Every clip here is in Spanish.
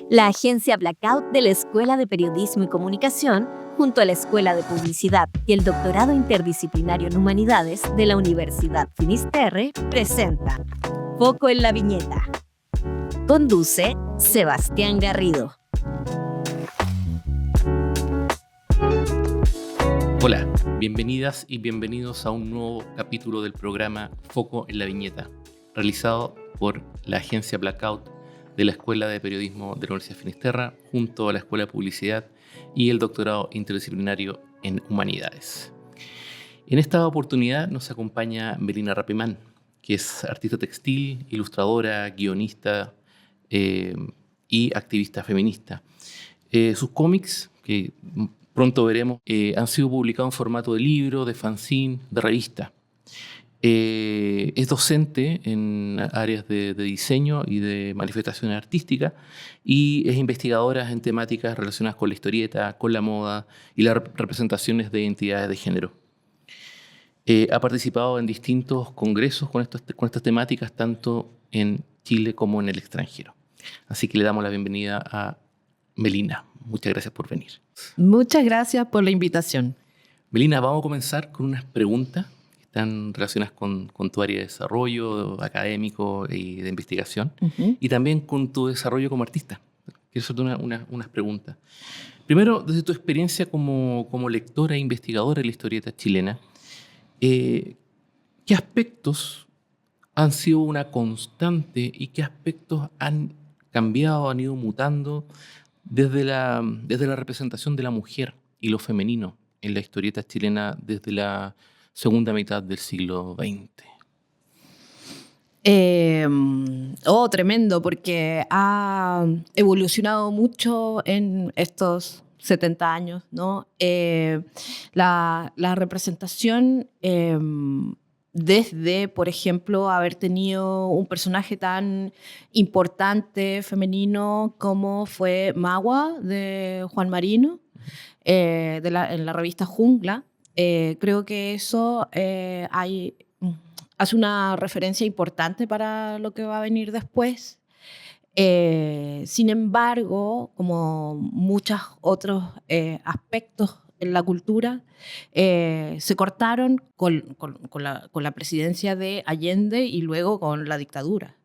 La agencia Blackout de la Escuela de Periodismo y Comunicación, junto a la Escuela de Publicidad y el Doctorado Interdisciplinario en Humanidades de la Universidad Finisterre, presenta Foco en la Viñeta. Conduce Sebastián Garrido. Hola, bienvenidas y bienvenidos a un nuevo capítulo del programa Foco en la Viñeta, realizado por la agencia Blackout de la Escuela de Periodismo de la Universidad Finisterre, junto a la Escuela de Publicidad y el Doctorado Interdisciplinario en Humanidades. En esta oportunidad nos acompaña Melina Rapimán, que es artista textil, ilustradora, guionista y activista feminista. Sus cómics, que pronto veremos, han sido publicados en formato de libro, de fanzine, de revista. Es docente en áreas de diseño y de manifestaciones artísticas y es investigadora en temáticas relacionadas con la historieta, con la moda y las representaciones de identidades de género. Ha participado en distintos congresos con estas temáticas, tanto en Chile como en el extranjero. Así que le damos la bienvenida a Melina. Muchas gracias por venir. Muchas gracias por la invitación. Melina, vamos a comenzar con unas preguntas que están relacionadas con tu área de desarrollo académico y de investigación, y también con tu desarrollo como artista. Quiero hacerte unas preguntas. Primero, desde tu experiencia como lectora e investigadora de la historieta chilena, ¿qué aspectos han sido una constante y qué aspectos han cambiado, han ido mutando desde la representación de la mujer y lo femenino en la historieta chilena desde la segunda mitad del siglo XX? Tremendo, porque ha evolucionado mucho en estos 70 años, ¿no? La representación, desde, por ejemplo, haber tenido un personaje tan importante femenino como fue Magua de Juan Marino, en la revista Jungla. Creo que eso hace una referencia importante para lo que va a venir después. Sin embargo, como muchos otros aspectos en la cultura, se cortaron con la presidencia de Allende y luego con la dictadura.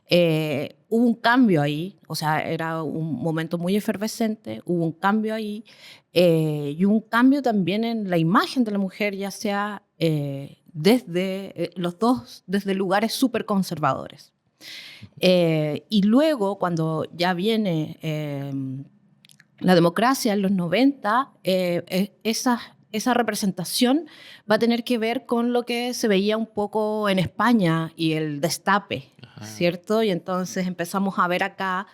Hubo un cambio ahí, o sea, era un momento muy efervescente, hubo un cambio ahí, y un cambio también en la imagen de la mujer, ya sea desde lugares súper conservadores. Y luego, cuando ya viene la democracia en los 90, esa representación va a tener que ver con lo que se veía un poco en España y el destape, ¿cierto? Y entonces empezamos a ver acá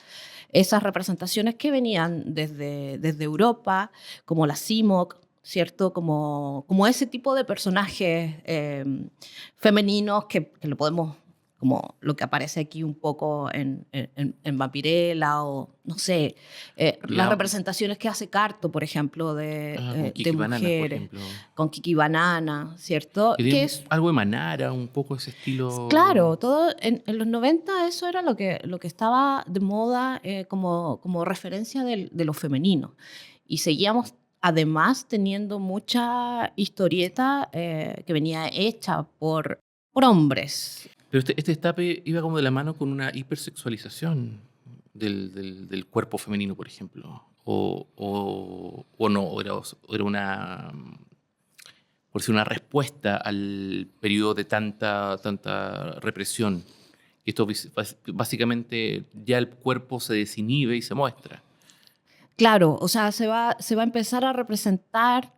esas representaciones que venían desde Europa, como la CIMOC, ¿cierto? Como ese tipo de personajes femeninos que lo podemos, como lo que aparece aquí un poco en Vampirella, o no sé, las representaciones que hace Carto, por ejemplo, de mujeres, con Kiki Banana, ¿cierto? Que es algo de Manara, un poco ese estilo. Claro, todo en los 90 eso era lo que estaba de moda, como referencia de lo femenino. Y seguíamos además teniendo mucha historieta que venía hecha por hombres. Pero este destape iba como de la mano con una hipersexualización del cuerpo femenino, por ejemplo. O no, era una, por decir, una respuesta al periodo de tanta represión. Esto básicamente ya el cuerpo se desinhibe y se muestra. Claro, o sea, se va a empezar a representar,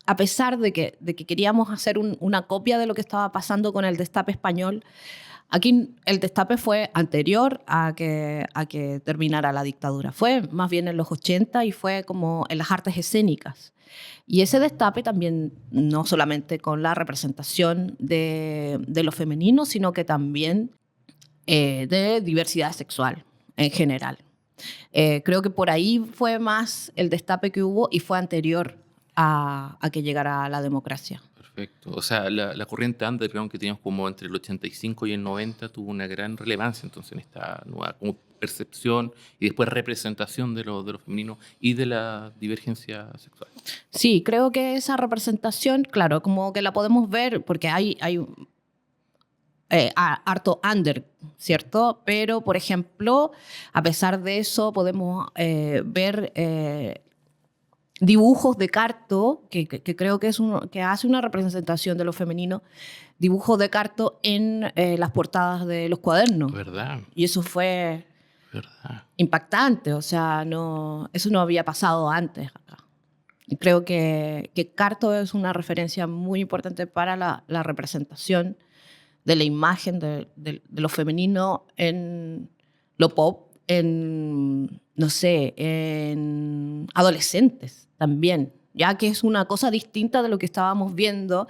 a pesar de que queríamos hacer una copia de lo que estaba pasando con el destape español. Aquí el destape fue anterior a que terminara la dictadura. Fue más bien en los 80 y fue como en las artes escénicas. Y ese destape también, no solamente con la representación de lo femenino, sino que también de diversidad sexual en general. Creo que por ahí fue más el destape que hubo y fue anterior a que llegara la democracia. Perfecto. O sea, la corriente underground que teníamos como entre el 85 y el 90 tuvo una gran relevancia entonces en esta nueva como percepción y después representación de lo femenino y de la divergencia sexual. Sí, creo que esa representación, claro, como que la podemos ver porque hay harto under, ¿cierto? Pero, por ejemplo, a pesar de eso, podemos ver dibujos de Carto, que creo que, que hace una representación de lo femenino, dibujos de Carto en las portadas de los cuadernos. ¿Verdad? Y eso fue ¿Verdad? impactante, o sea, eso no había pasado antes acá. Y creo que Carto es una referencia muy importante para la representación de la imagen de lo femenino en lo pop, en, no sé, en adolescentes también, ya que es una cosa distinta de lo que estábamos viendo.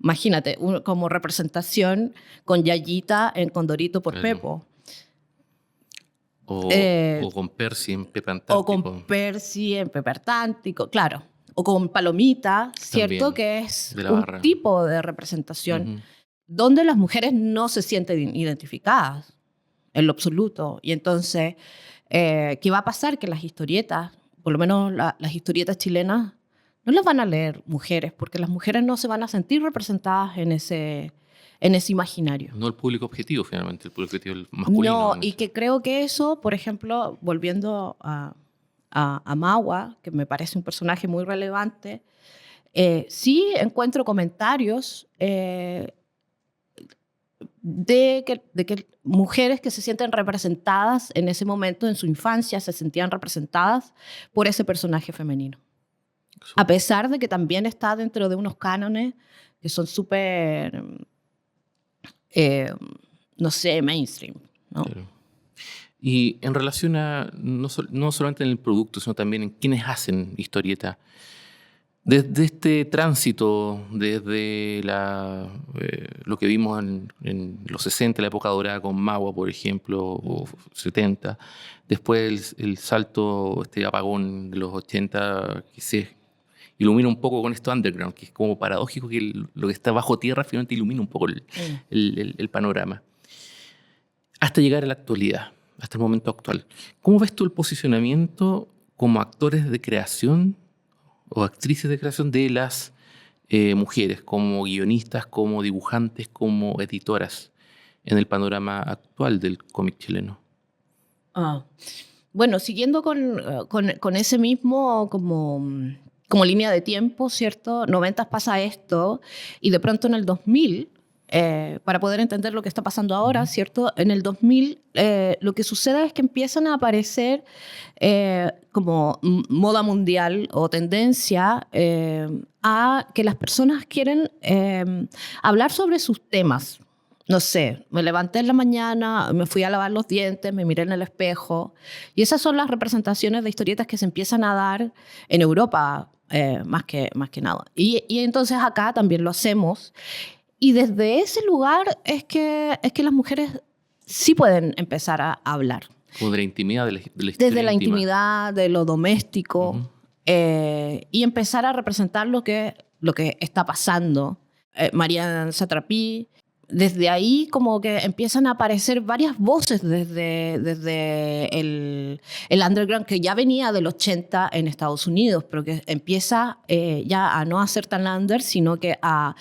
Imagínate, como representación con Yayita en Condorito por Claro. Pepo. O con Percy en Pepe Antártico. O con Percy en Pepe Antártico, claro. O con Palomita, ¿cierto? También, Que es de la un Barra. tipo de representación Ujú. donde las mujeres no se sienten identificadas en lo absoluto. Y entonces, ¿qué va a pasar? Que las historietas, por lo menos las historietas chilenas, no las van a leer mujeres, porque las mujeres no se van a sentir representadas en ese imaginario. No el público objetivo, finalmente, el público objetivo masculino. No, en y ese- que creo que eso, por ejemplo, volviendo a Magua, que me parece un personaje muy relevante, sí encuentro comentarios de que mujeres que se sienten representadas en ese momento, en su infancia, se sentían representadas por ese personaje femenino. A pesar de que también está dentro de unos cánones que son súper, no sé, mainstream, ¿no? Claro. Y en relación a, no solamente en el producto, sino también en quienes hacen historieta, desde este tránsito, desde lo que vimos en los 60, la época dorada con Magua, por ejemplo, o 70, después el salto, este apagón de los 80, que se ilumina un poco con esto underground, que es como paradójico que lo que está bajo tierra finalmente ilumina un poco el panorama. Hasta llegar a la actualidad, hasta el momento actual. ¿Cómo ves tú el posicionamiento como actores de creación o actrices de creación de las mujeres, como guionistas, como dibujantes, como editoras, en el panorama actual del cómic chileno? Bueno, siguiendo con ese mismo como línea de tiempo, ¿cierto? 90 pasa esto y de pronto en el 2000, para poder entender lo que está pasando ahora, ¿cierto? En el 2000 lo que sucede es que empiezan a aparecer como moda mundial o tendencia a que las personas quieren hablar sobre sus temas. No sé, me levanté en la mañana, me fui a lavar los dientes, me miré en el espejo. Y esas son las representaciones de historietas que se empiezan a dar en Europa, más que nada. Y entonces acá también lo hacemos. Y desde ese lugar es que las mujeres sí pueden empezar a hablar. Como de la intimidad, de la historia Desde la íntima. intimidad, de lo doméstico, Ujú. y empezar a representar lo que está pasando. Marianne Satrapi, desde ahí como que empiezan a aparecer varias voces desde el underground que ya venía del 80 en Estados Unidos, pero que empieza ya a no hacer tan under, sino que a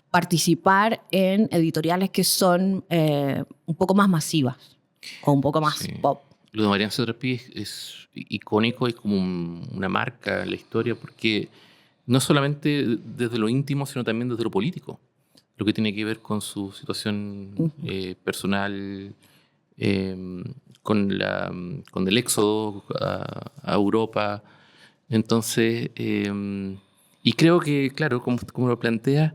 participar en editoriales que son un poco más masivas o un poco más Sí. pop. Lo de Marianne Satrapi es icónico, es como una marca en la historia, porque no solamente desde lo íntimo, sino también desde lo político, lo que tiene que ver con su situación personal, con el éxodo a Europa. Entonces, y creo que, claro, como lo plantea,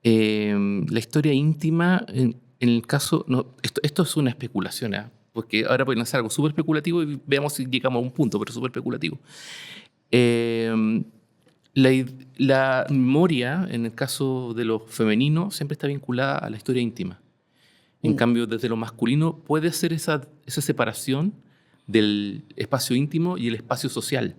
la historia íntima, en el caso, no, esto es una especulación, ¿eh? Porque ahora pueden hacer algo súper especulativo y veamos si llegamos a un punto, pero súper especulativo. La memoria, en el caso de lo femenino, siempre está vinculada a la historia íntima. En cambio, desde lo masculino puede hacer esa separación del espacio íntimo y el espacio social.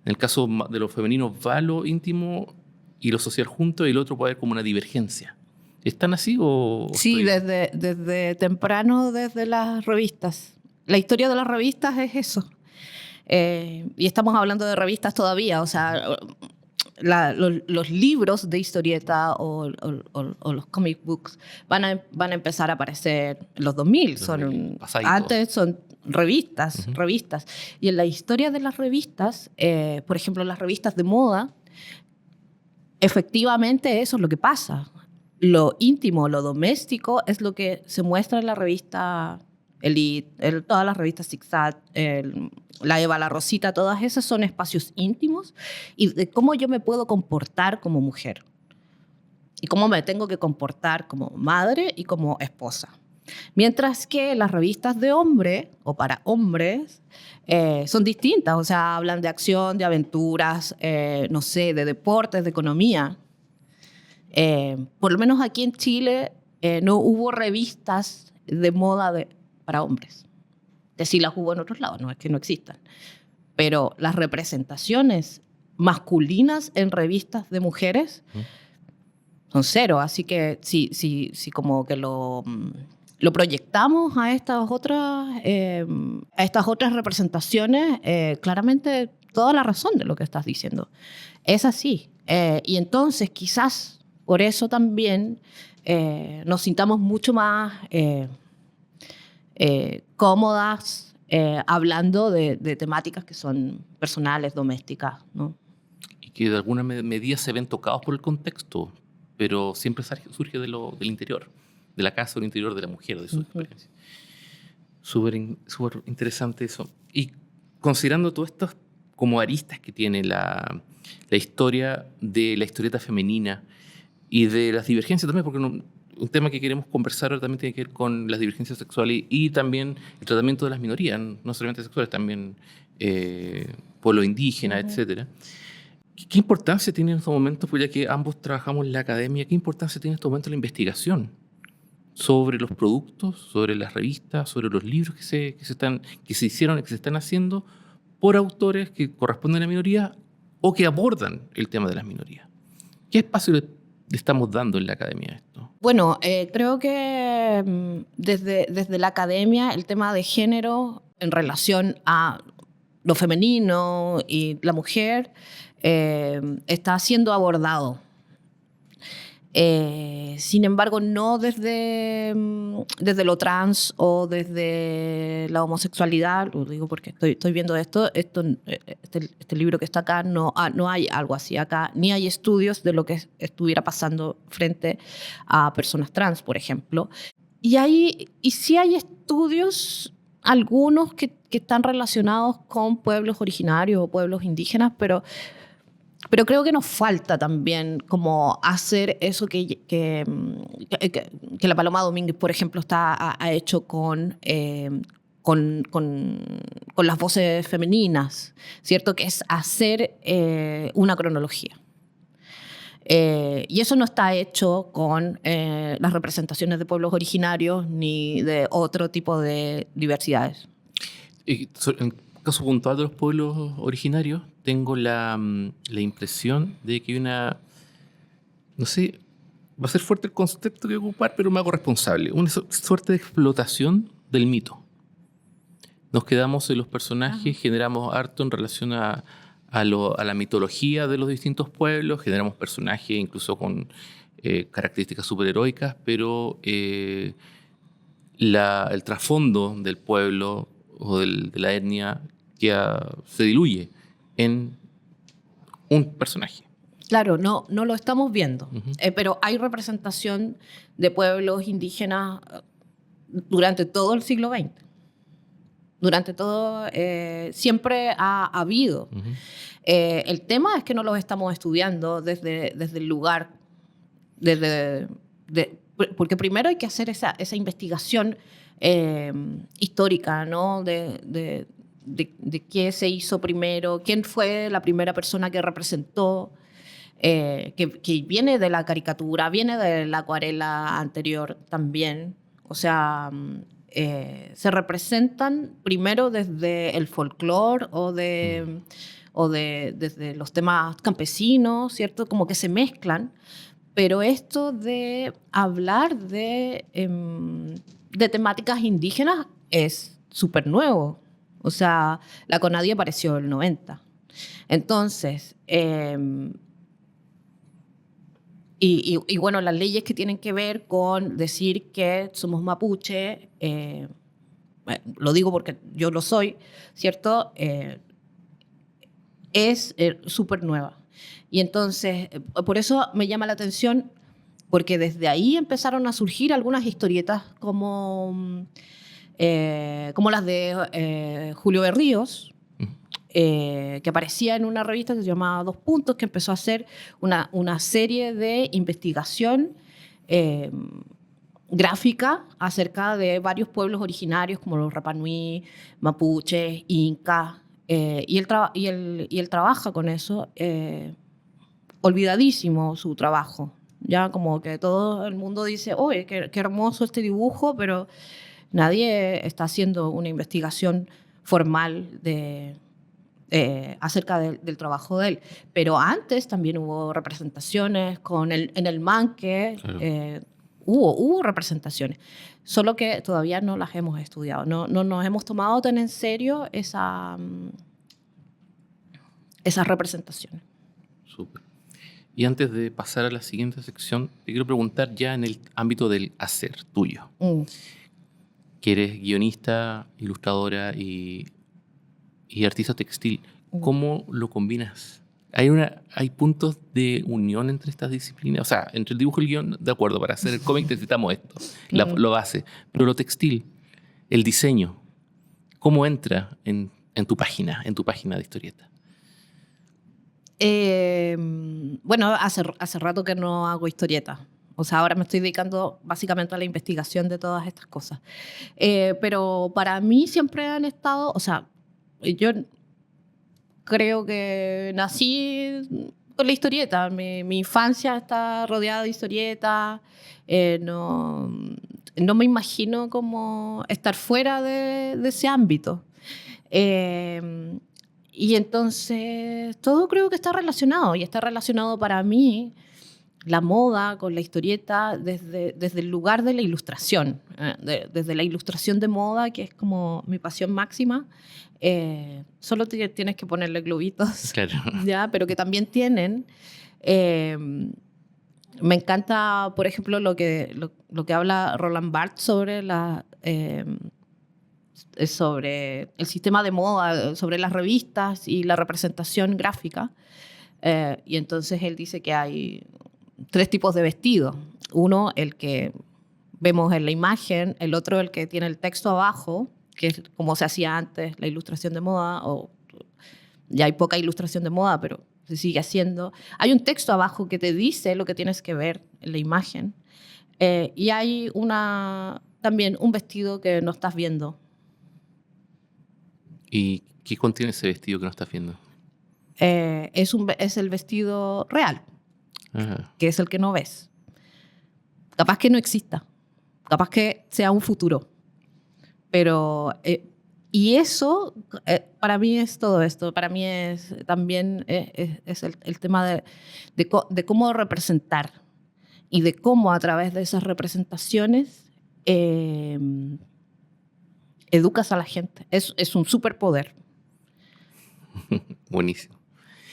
En el caso de lo femenino va lo íntimo y lo social junto, y el otro puede haber como una divergencia. ¿Están así o Sí, estoy... desde temprano, desde las revistas. La historia de las revistas es eso. Y estamos hablando de revistas todavía, o sea, los libros de historieta o los comic books van a empezar a aparecer en los 2000. Antes son revistas, revistas. Y en la historia de las revistas, por ejemplo, las revistas de moda, efectivamente eso es lo que pasa. Lo íntimo, lo doméstico es lo que se muestra en la revista Elite, todas las revistas Zigzag, la Eva, la Rosita, todas esas son espacios íntimos y de cómo yo me puedo comportar como mujer y cómo me tengo que comportar como madre y como esposa. Mientras que las revistas de hombre o para hombres son distintas, o sea, hablan de acción, de aventuras, no sé, de deportes, de economía. Por lo menos aquí en Chile no hubo revistas de moda para hombres. Sí las hubo en otros lados, no es que no existan. Pero las representaciones masculinas en revistas de mujeres son cero. Así que si como que lo proyectamos a estas otras representaciones, claramente toda la razón de lo que estás diciendo. Es así. Y entonces quizás por eso también nos sintamos mucho más cómodas hablando de temáticas que son personales, domésticas, ¿no? Y que de alguna medida se ven tocados por el contexto, pero siempre surge del interior, de la casa, del interior de la mujer, de su experiencia. Súper interesante eso. Y considerando todas estas como aristas que tiene la historia de la historieta femenina y de las divergencias también, porque un tema que queremos conversar ahora también tiene que ver con las divergencias sexuales y también el tratamiento de las minorías, no solamente sexuales, también pueblo indígena, etcétera. ¿Qué importancia tiene en estos momentos, pues ya que ambos trabajamos en la academia, qué importancia tiene en estos momentos la investigación sobre los productos, sobre las revistas, sobre los libros que se hicieron y que se están haciendo por autores que corresponden a la minoría o que abordan el tema de las minorías? ¿Qué espacio le estamos dando en la academia a esto? Bueno, creo que desde la academia el tema de género en relación a lo femenino y la mujer está siendo abordado. Sin embargo, no desde lo trans o desde la homosexualidad. Lo digo porque estoy viendo este libro que está acá, no hay algo así acá, ni hay estudios de lo que estuviera pasando frente a personas trans, por ejemplo. Y sí hay estudios, algunos que están relacionados con pueblos originarios o pueblos indígenas, pero creo que nos falta también como hacer eso que la Paloma Domínguez, por ejemplo, ha hecho con las voces femeninas, ¿cierto? Que es hacer una cronología. Y eso no está hecho con las representaciones de pueblos originarios ni de otro tipo de diversidades. En el caso puntual de los pueblos originarios, tengo la impresión de que hay una, no sé, va a ser fuerte el concepto que voy a ocupar, pero me hago responsable, una suerte de explotación del mito. Nos quedamos en los personajes, generamos harto en relación a la mitología de los distintos pueblos, generamos personajes incluso con características superheroicas, pero el trasfondo del pueblo o de la etnia se diluye en un personaje. Claro, no lo estamos viendo, pero hay representación de pueblos indígenas durante todo el siglo XX. Durante todo, siempre ha habido. El tema es que no los estamos estudiando desde el lugar, porque primero hay que hacer esa investigación histórica, ¿no? De qué se hizo primero, quién fue la primera persona que representó, que viene de la caricatura, viene de la acuarela anterior también. O sea, se representan primero desde el folclore desde los temas campesinos, ¿cierto? Como que se mezclan, pero esto de hablar de temáticas indígenas es súper nuevo. O sea, la CONADI apareció en el 90. Entonces, y bueno, las leyes que tienen que ver con decir que somos mapuche, lo digo porque yo lo soy, ¿cierto? Es súper nueva. Y entonces, por eso me llama la atención, porque desde ahí empezaron a surgir algunas historietas como las de Julio Berríos, que aparecía en una revista que se llamaba Dos Puntos, que empezó a hacer una serie de investigación gráfica acerca de varios pueblos originarios como los Rapanui, Mapuche, Inca, y él trabaja con eso, olvidadísimo su trabajo. Ya como que todo el mundo dice, oye, qué hermoso este dibujo, pero nadie está haciendo una investigación formal acerca del trabajo de él. Pero antes también hubo representaciones en el Manque, claro. Hubo representaciones, solo que todavía no las hemos estudiado. No nos hemos tomado tan en serio esas representaciones. Súper. Y antes de pasar a la siguiente sección, te quiero preguntar ya en el ámbito del hacer tuyo. Que eres guionista, ilustradora y artista textil. ¿Cómo lo combinas? ¿Hay puntos de unión entre estas disciplinas? O sea, entre el dibujo y el guión, de acuerdo, para hacer el cómic necesitamos esto, lo base. Pero lo textil, el diseño, ¿cómo entra en tu página de historieta? Bueno, hace rato que no hago historieta. O sea, ahora me estoy dedicando básicamente a la investigación de todas estas cosas. Pero para mí siempre han estado, o sea, yo creo que nací con la historieta. Mi infancia está rodeada de historieta. No me imagino como estar fuera de ese ámbito. Y entonces todo creo que está relacionado. Y está relacionado para mí la moda con la historieta desde el lugar de la ilustración. Desde la ilustración de moda, que es como mi pasión máxima. Solo tienes que ponerle globitos, claro. ¿ya? Pero que también tienen... me encanta, por ejemplo, lo que habla Roland Barthes sobre el sistema de moda, sobre las revistas y la representación gráfica. Y entonces él dice que hay 3 tipos de vestido. Uno, el que vemos en la imagen, el otro, el que tiene el texto abajo, que es como se hacía antes la ilustración de moda, o ya hay poca ilustración de moda, pero se sigue haciendo. Hay un texto abajo que te dice lo que tienes que ver en la imagen, y hay también un vestido que no estás viendo. ¿Y qué contiene ese vestido que no estás viendo? Es el vestido real, Ajá. Que es el que no ves. Capaz que no exista, capaz que sea un futuro. Pero, y eso, para mí es todo esto. Para mí es también es el tema de cómo representar y de cómo a través de esas representaciones educas a la gente. Es un superpoder. Buenísimo.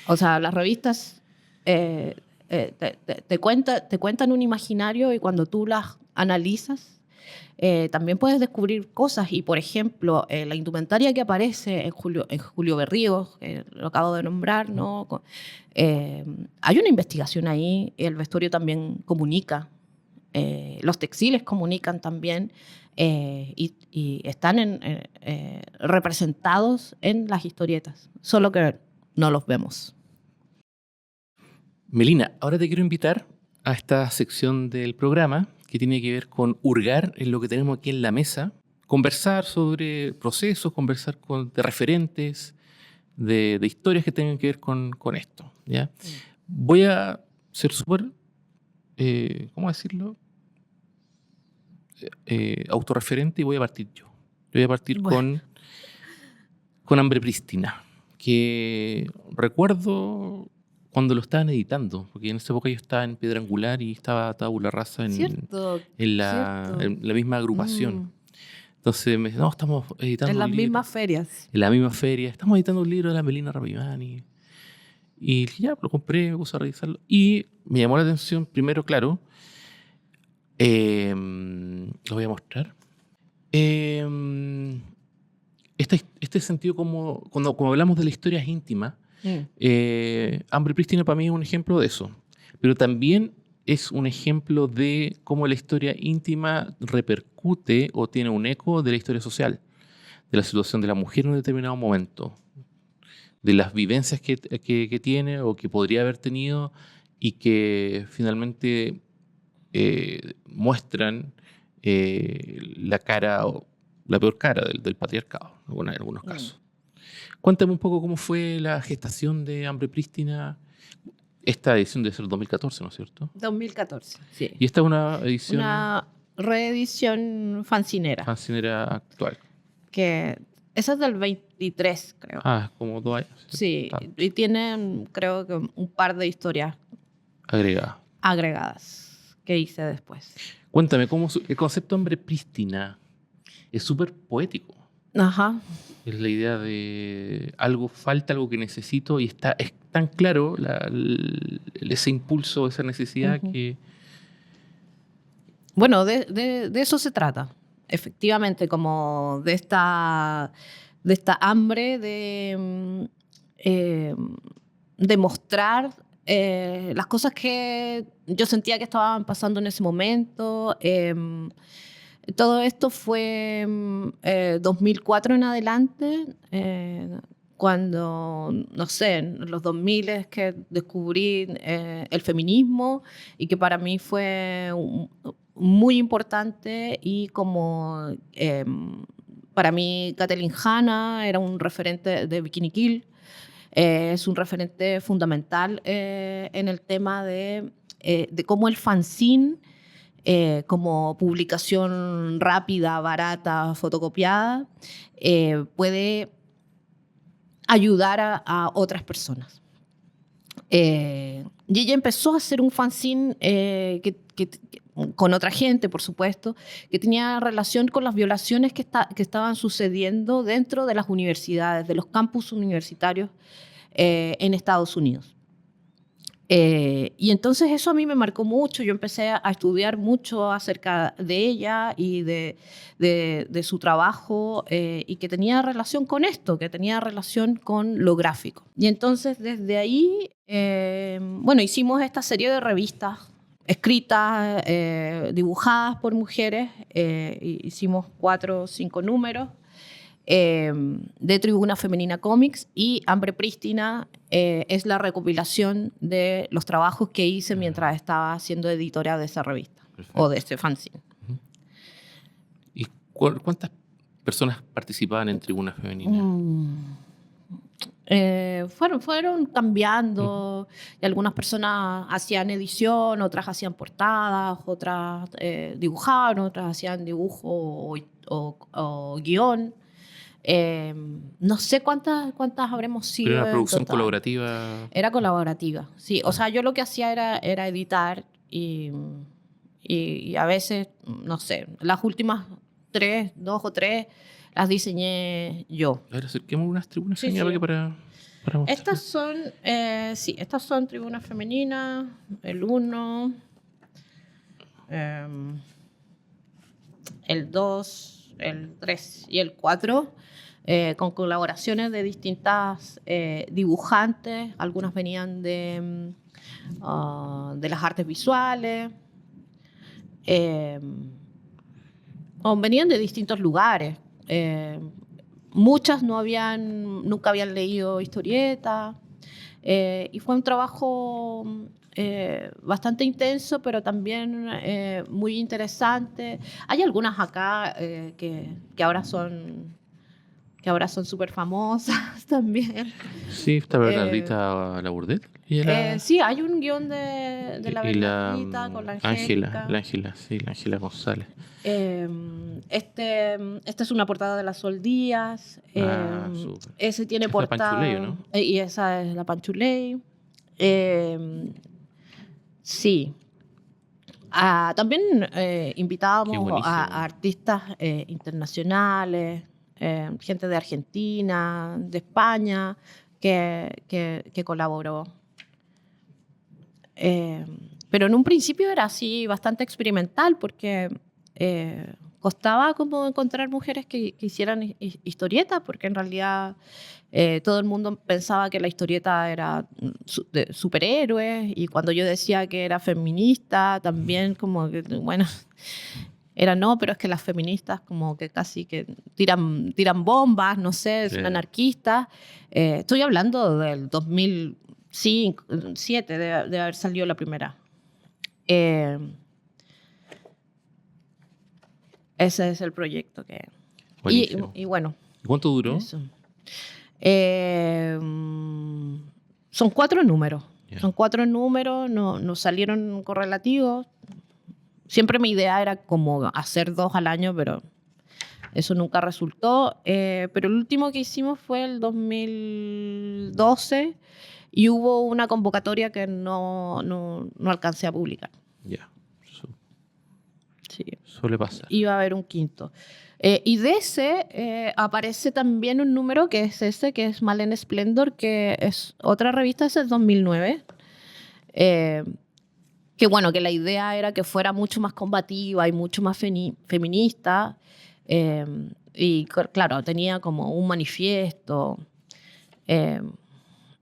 O sea, las revistas te cuentan un imaginario, y cuando tú las analizas, también puedes descubrir cosas. Y, por ejemplo, la indumentaria que aparece en Julio Berríos, lo acabo de nombrar, ¿no? Hay una investigación ahí. El vestuario también comunica. Los textiles comunican también. Y están representados en las historietas. Solo que no los vemos. Melina, ahora te quiero invitar a esta sección del programa que tiene que ver con hurgar en lo que tenemos aquí en la mesa, conversar sobre procesos, conversar de referentes, de historias que tengan que ver con esto, ¿ya? Voy a ser súper, ¿cómo decirlo? autorreferente y voy a partir yo. Yo voy a partir Bueno. con Hambre Prístina, que recuerdo cuando lo estaban editando, porque en esa época yo estaba en Piedra Angular y estaba Tabula Rasa Cierto, en cierto. la misma agrupación. Entonces me dicen, no, estamos editando En un las libro. mismas ferias. En la misma feria. Estamos editando un libro de la Melina Rapimani. Y dije, ya, lo compré, me puse a revisarlo. Y me llamó la atención, primero, claro, lo voy a mostrar. Este sentido como cuando hablamos de las historias íntimas, Hambre Prístina para mí es un ejemplo de eso. Pero también es un ejemplo de cómo la historia íntima repercute o tiene un eco de la historia social, de la situación de la mujer en un determinado momento, de las vivencias que tiene o que podría haber tenido y que finalmente muestran la cara, o la peor cara del patriarcado, en algunos casos. Cuéntame un poco cómo fue la gestación de Hambre Prístina. Esta edición debe ser 2014, ¿no es cierto? 2014, sí. Y esta es una edición Una reedición fancinera. fancinera actual. Que esa es del 23, creo. Como 2 años. Sí, Tanto. y tiene, creo que, un par de historias Agregada. agregadas que hice después. Cuéntame, ¿cómo el concepto Hambre Prístina es súper poético? Ajá. Es la idea de algo falta, algo que necesito, y es tan claro ese impulso, esa necesidad que... Bueno, de eso se trata. Efectivamente, como de esta hambre de mostrar las cosas que yo sentía que estaban pasando en ese momento. Todo esto fue 2004 en adelante, cuando, no sé, en los 2000 es que descubrí el feminismo y que para mí fue muy importante, y como para mí Kathleen Hanna era un referente de Bikini Kill, es un referente fundamental en el tema de cómo el fanzine, como publicación rápida, barata, fotocopiada, puede ayudar a otras personas. Y ella empezó a hacer un fanzine con otra gente, por supuesto, que tenía relación con las violaciones que estaban sucediendo dentro de las universidades, de los campus universitarios en Estados Unidos. Y entonces eso a mí me marcó mucho. Yo empecé a estudiar mucho acerca de ella y de su trabajo, y que tenía relación con esto, que tenía relación con lo gráfico. Y entonces desde ahí, bueno, hicimos esta serie de revistas escritas, dibujadas por mujeres. Hicimos 4 o 5 números de Tribuna Femenina Comics, y Hambre Prístina es la recopilación de los trabajos que hice mientras estaba siendo editora de esa revista. Perfecto. O de este fanzine. ¿Y cuántas personas participaban en Tribuna Femenina? Fueron cambiando, y algunas personas hacían edición, otras hacían portadas, otras dibujaban, otras hacían dibujo o guión. No sé cuántas habremos sido. ¿Era una producción colaborativa? Era colaborativa, sí. O sea, yo lo que hacía era editar, y a veces, no sé, las últimas 2 o 3 las diseñé yo. A ver, acerquemos unas tribunas Sí, femeninas sí. para mostrar. Estas son tribunas femeninas, el 1, el 2, el 3 y el 4. Con colaboraciones de distintas dibujantes. Algunas venían de las artes visuales, o venían de distintos lugares. Muchas nunca habían leído historietas, y fue un trabajo bastante intenso, pero también muy interesante. Hay algunas acá que ahora son que ahora son súper famosas también. Sí, está Bernardita Labourdet. Sí, hay un guión de la Bernardita con la Angélica. La Ángela González. Este es una portada de la Sol Díaz. Ese tiene portada. La Panchuley, ¿no? Y esa es la Panchuley. Sí. También invitábamos a artistas internacionales, gente de Argentina, de España, que colaboró. Pero en un principio era así bastante experimental porque costaba como encontrar mujeres que hicieran historietas, porque en realidad todo el mundo pensaba que la historieta era de superhéroes, y cuando yo decía que era feminista también como que, bueno, no, pero es que las feministas como que casi que tiran bombas, no sé, son anarquistas. Estoy hablando del 2007 de haber salido la primera. Ese es el proyecto que... Y bueno. ¿Cuánto duró? Eso. Son 4 números. Yeah. Son 4 números, no salieron correlativos. Siempre mi idea era como hacer 2 al año, pero eso nunca resultó. Pero el último que hicimos fue el 2012 y hubo una convocatoria que no alcancé a publicar. Ya. Yeah. Sí. Suele pasar. Iba a haber un quinto. Y de ese aparece también un número que es ese, que es Malene Splendor, que es otra revista, es el 2009. Que bueno, que la idea era que fuera mucho más combativa y mucho más feminista. Y claro, tenía como un manifiesto.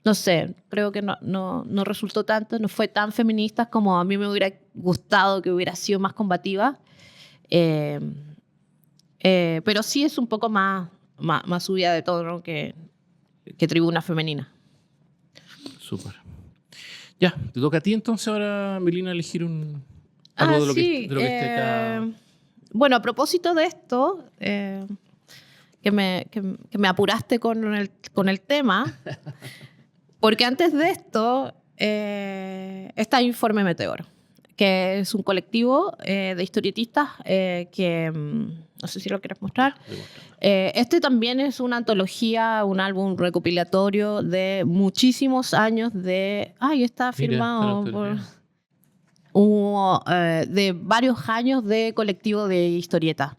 No sé, creo que no resultó tanto, no fue tan feminista como a mí me hubiera gustado que hubiera sido más combativa. Pero sí es un poco más subida de tono que Tribuna Femenina. Súper. Ya, te toca a ti entonces ahora, Melina, elegir algo de lo que esté acá. Bueno, a propósito de esto, que me apuraste con el tema, porque antes de esto está Informe Meteoro, que es un colectivo de historietistas que... no sé si lo quieres mostrar. Este también es una antología, un álbum recopilatorio de muchísimos años de... está firmado por... de varios años de colectivo de historietas.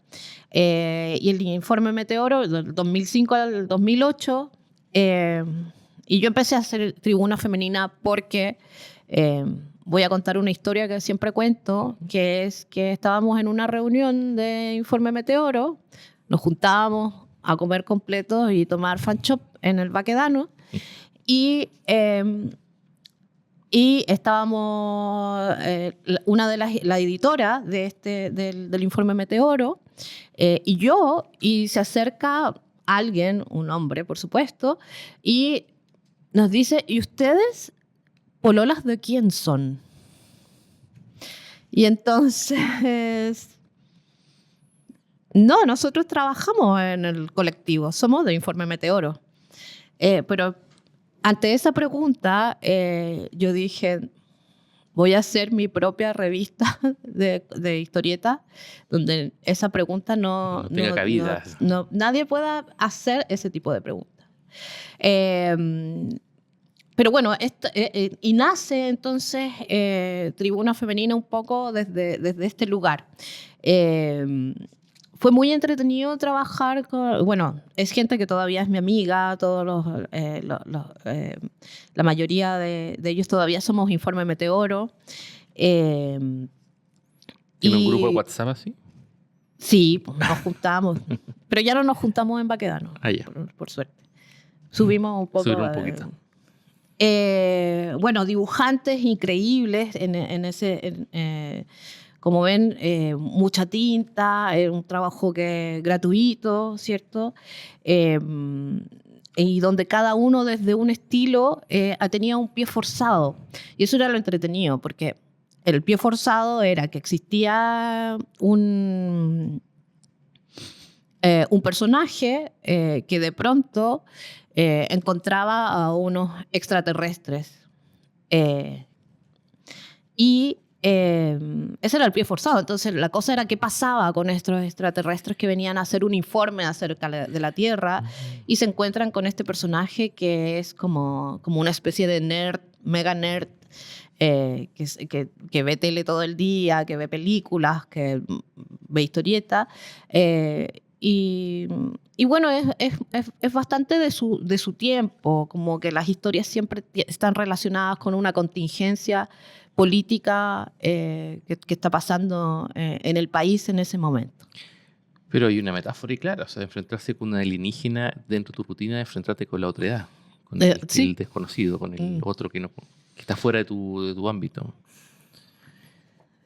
Y el Informe Meteoro, del 2005 al 2008. Y yo empecé a hacer Tribuna Femenina porque... voy a contar una historia que siempre cuento, que es que estábamos en una reunión de Informe Meteoro, nos juntábamos a comer completos y tomar fan shop en el Baquedano, y estábamos, una de la editora del Informe Meteoro, y se acerca alguien, un hombre por supuesto, y nos dice, ¿y ustedes pololas de quién son? Y entonces, nosotros trabajamos en el colectivo, somos de Informe Meteoro. Pero ante esa pregunta, yo dije, voy a hacer mi propia revista de historieta, donde esa pregunta no tenga cabida. Nadie pueda hacer ese tipo de preguntas. Pero bueno, y nace entonces Tribuna Femenina un poco desde este lugar. Fue muy entretenido trabajar con... Bueno, es gente que todavía es mi amiga, la mayoría de ellos todavía somos Informe Meteoro. ¿Tiene un grupo de WhatsApp así? Sí, nos juntamos. Pero ya no nos juntamos en Baquedano, por suerte. Subimos un poco. Subieron un poquito. Bueno, dibujantes increíbles como ven, mucha tinta, un trabajo gratuito, ¿cierto? Y donde cada uno desde un estilo tenía un pie forzado. Y eso era lo entretenido, porque el pie forzado era que existía un personaje que de pronto encontraba a unos extraterrestres. Y ese era el pie forzado. Entonces la cosa era qué pasaba con estos extraterrestres que venían a hacer un informe acerca de la Tierra y se encuentran con este personaje que es como una especie de nerd, mega nerd, que ve tele todo el día, que ve películas, que ve historietas. Y bueno, es bastante de su tiempo, como que las historias siempre están relacionadas con una contingencia política que está pasando en el país en ese momento. Pero hay una metáfora y clara, o sea, enfrentarse con una alienígena dentro de tu rutina de enfrentarte con la otredad, con Sí. el desconocido, con el otro que está fuera de tu ámbito.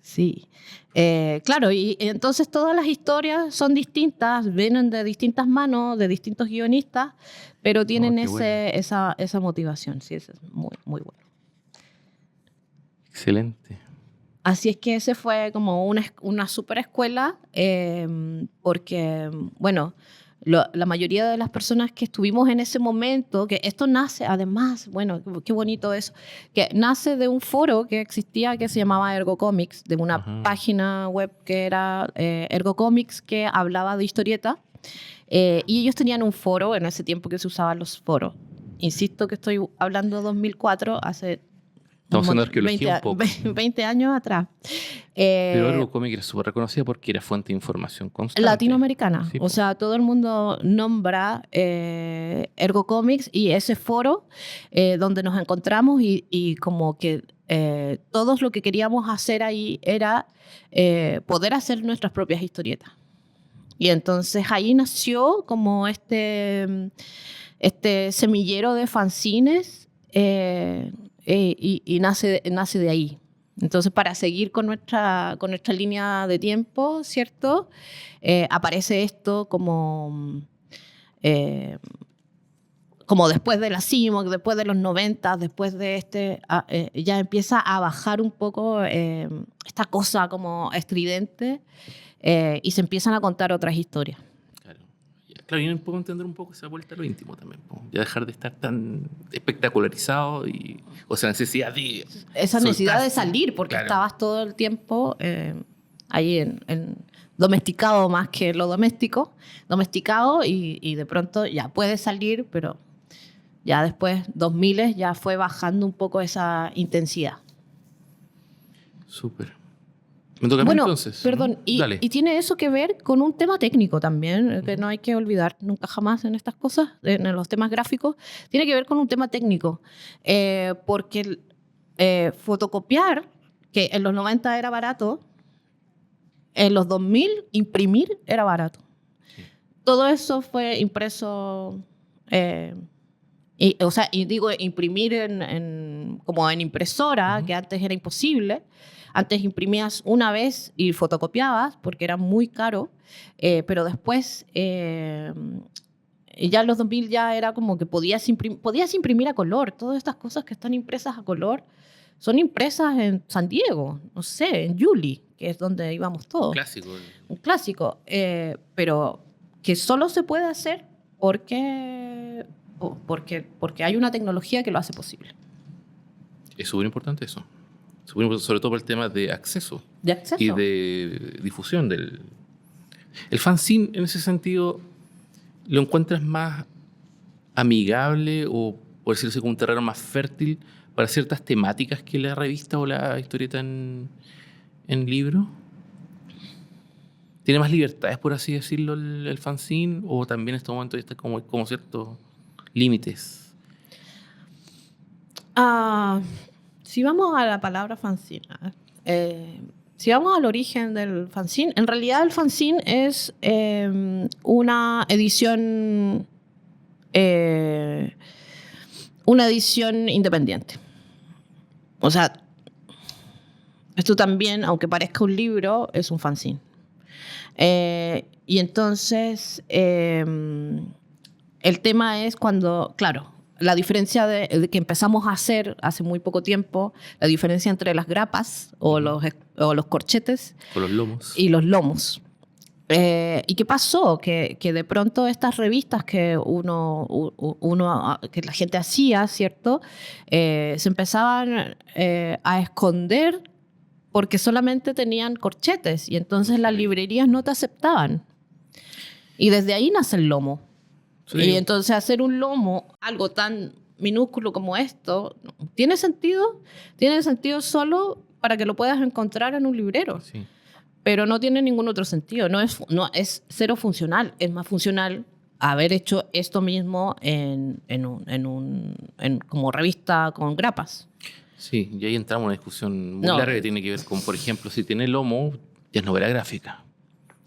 Sí, claro, y entonces todas las historias son distintas, vienen de distintas manos, de distintos guionistas, pero tienen esa motivación, sí, eso es muy, muy bueno. Excelente. Así es que ese fue como una super escuela, porque, bueno, la mayoría de las personas que estuvimos en ese momento, que esto nace, además, bueno, qué bonito eso, que nace de un foro que existía que se llamaba Ergo Comics, de una página web que era Ergo Comics, que hablaba de historieta, y ellos tenían un foro en ese tiempo que se usaban los foros. Insisto que estoy hablando de 2004, hace... Estamos haciendo arqueología un poco. 20 años atrás. Pero Ergo Comics era súper reconocida porque era fuente de información constante. Latinoamericana. Sí, o sea, todo el mundo nombra Ergo Comics y ese foro donde nos encontramos y como que todos lo que queríamos hacer ahí era poder hacer nuestras propias historietas. Y entonces ahí nació como este semillero de fanzines y nace de ahí. Entonces, para seguir con nuestra línea de tiempo, ¿cierto? Aparece esto como después de la CIMOC, después de los 90, después de ya empieza a bajar un poco esta cosa como estridente y se empiezan a contar otras historias. Claro, y puedo entender un poco esa vuelta a lo íntimo también. Ya dejar de estar tan espectacularizado o sea, necesidad de... Esa necesidad de salir, porque estabas todo el tiempo ahí en domesticado más que lo domesticado y de pronto ya puedes salir, pero ya después, 2000 ya fue bajando un poco esa intensidad. Súper. Me toca a mí entonces. Perdón, ¿no? y tiene eso que ver con un tema técnico también, que no hay que olvidar nunca jamás en estas cosas, en los temas gráficos, tiene que ver con un tema técnico, porque fotocopiar, que en los 90 era barato, en los 2000 imprimir era barato. Sí. Todo eso fue impreso, y digo imprimir como en impresora, que antes era imposible. Antes imprimías una vez y fotocopiabas porque era muy caro, pero después, ya en los 2000 ya era como que podías imprimir a color. Todas estas cosas que están impresas a color son impresas en San Diego, no sé, en Yuli, que es donde íbamos todos. Un clásico, pero que solo se puede hacer porque hay una tecnología que lo hace posible. Es súper importante eso. Sobre todo por el tema de acceso. Y de difusión el fanzine, en ese sentido, ¿lo encuentras más amigable o, por decirlo así, como un terreno más fértil para ciertas temáticas que la revista o la historieta en libro? ¿Tiene más libertades, por así decirlo, el fanzine? ¿O también en este momento ya está como ciertos límites? Si vamos a la palabra fanzine, si vamos al origen del fanzine, en realidad el fanzine es una edición independiente. O sea, esto también, aunque parezca un libro, es un fanzine. Y entonces, el tema es cuando, claro, la diferencia de que empezamos a hacer hace muy poco tiempo, la diferencia entre las grapas o los corchetes o los lomos. Y los lomos. ¿Y qué pasó? Que de pronto estas revistas que que la gente hacía, ¿cierto? Se empezaban a esconder porque solamente tenían corchetes y entonces las librerías no te aceptaban. Y desde ahí nace el lomo. Sí. Y entonces hacer un lomo, algo tan minúsculo como esto, ¿tiene sentido? Tiene sentido solo para que lo puedas encontrar en un librero. Sí. Pero no tiene ningún otro sentido. No es cero funcional. Es más funcional haber hecho esto mismo como revista con grapas. Sí, y ahí entramos en una discusión muy larga que tiene que ver con, por ejemplo, si tiene lomo, ya es novela gráfica.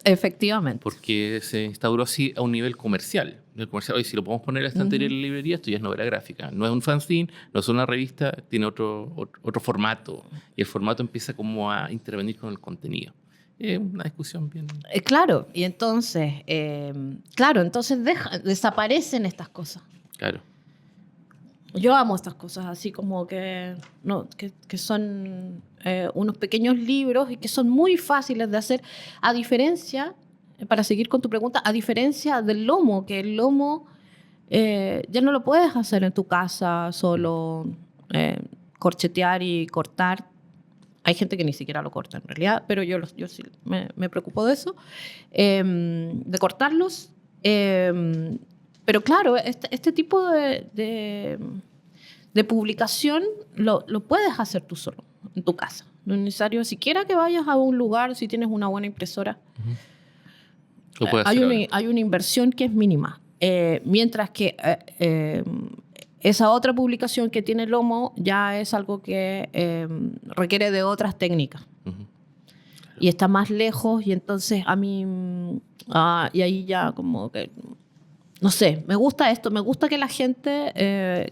Efectivamente. Porque se instauró así a un nivel comercial. Oye, si lo podemos poner en la estantería de la librería, esto ya es novela gráfica. No es un fanzine, no es una revista, tiene otro formato. Y el formato empieza como a intervenir con el contenido. Es una discusión bien... Claro, y entonces, desaparecen estas cosas. Claro. Yo amo estas cosas, así como que son unos pequeños libros y que son muy fáciles de hacer, a diferencia, para seguir con tu pregunta, a diferencia del lomo, que el lomo ya no lo puedes hacer en tu casa, solo corchetear y cortar. Hay gente que ni siquiera lo corta en realidad, pero yo sí me preocupo de eso, de cortarlos. Pero claro, este tipo de publicación lo puedes hacer tú solo, en tu casa. No es necesario siquiera que vayas a un lugar si tienes una buena impresora. Lo puedes hacer Hay una inversión que es mínima. Mientras que esa otra publicación que tiene lomo ya es algo que requiere de otras técnicas. Uh-huh. Y está más lejos y entonces a mí... y ahí ya como que... No sé, me gusta esto, me gusta que la gente,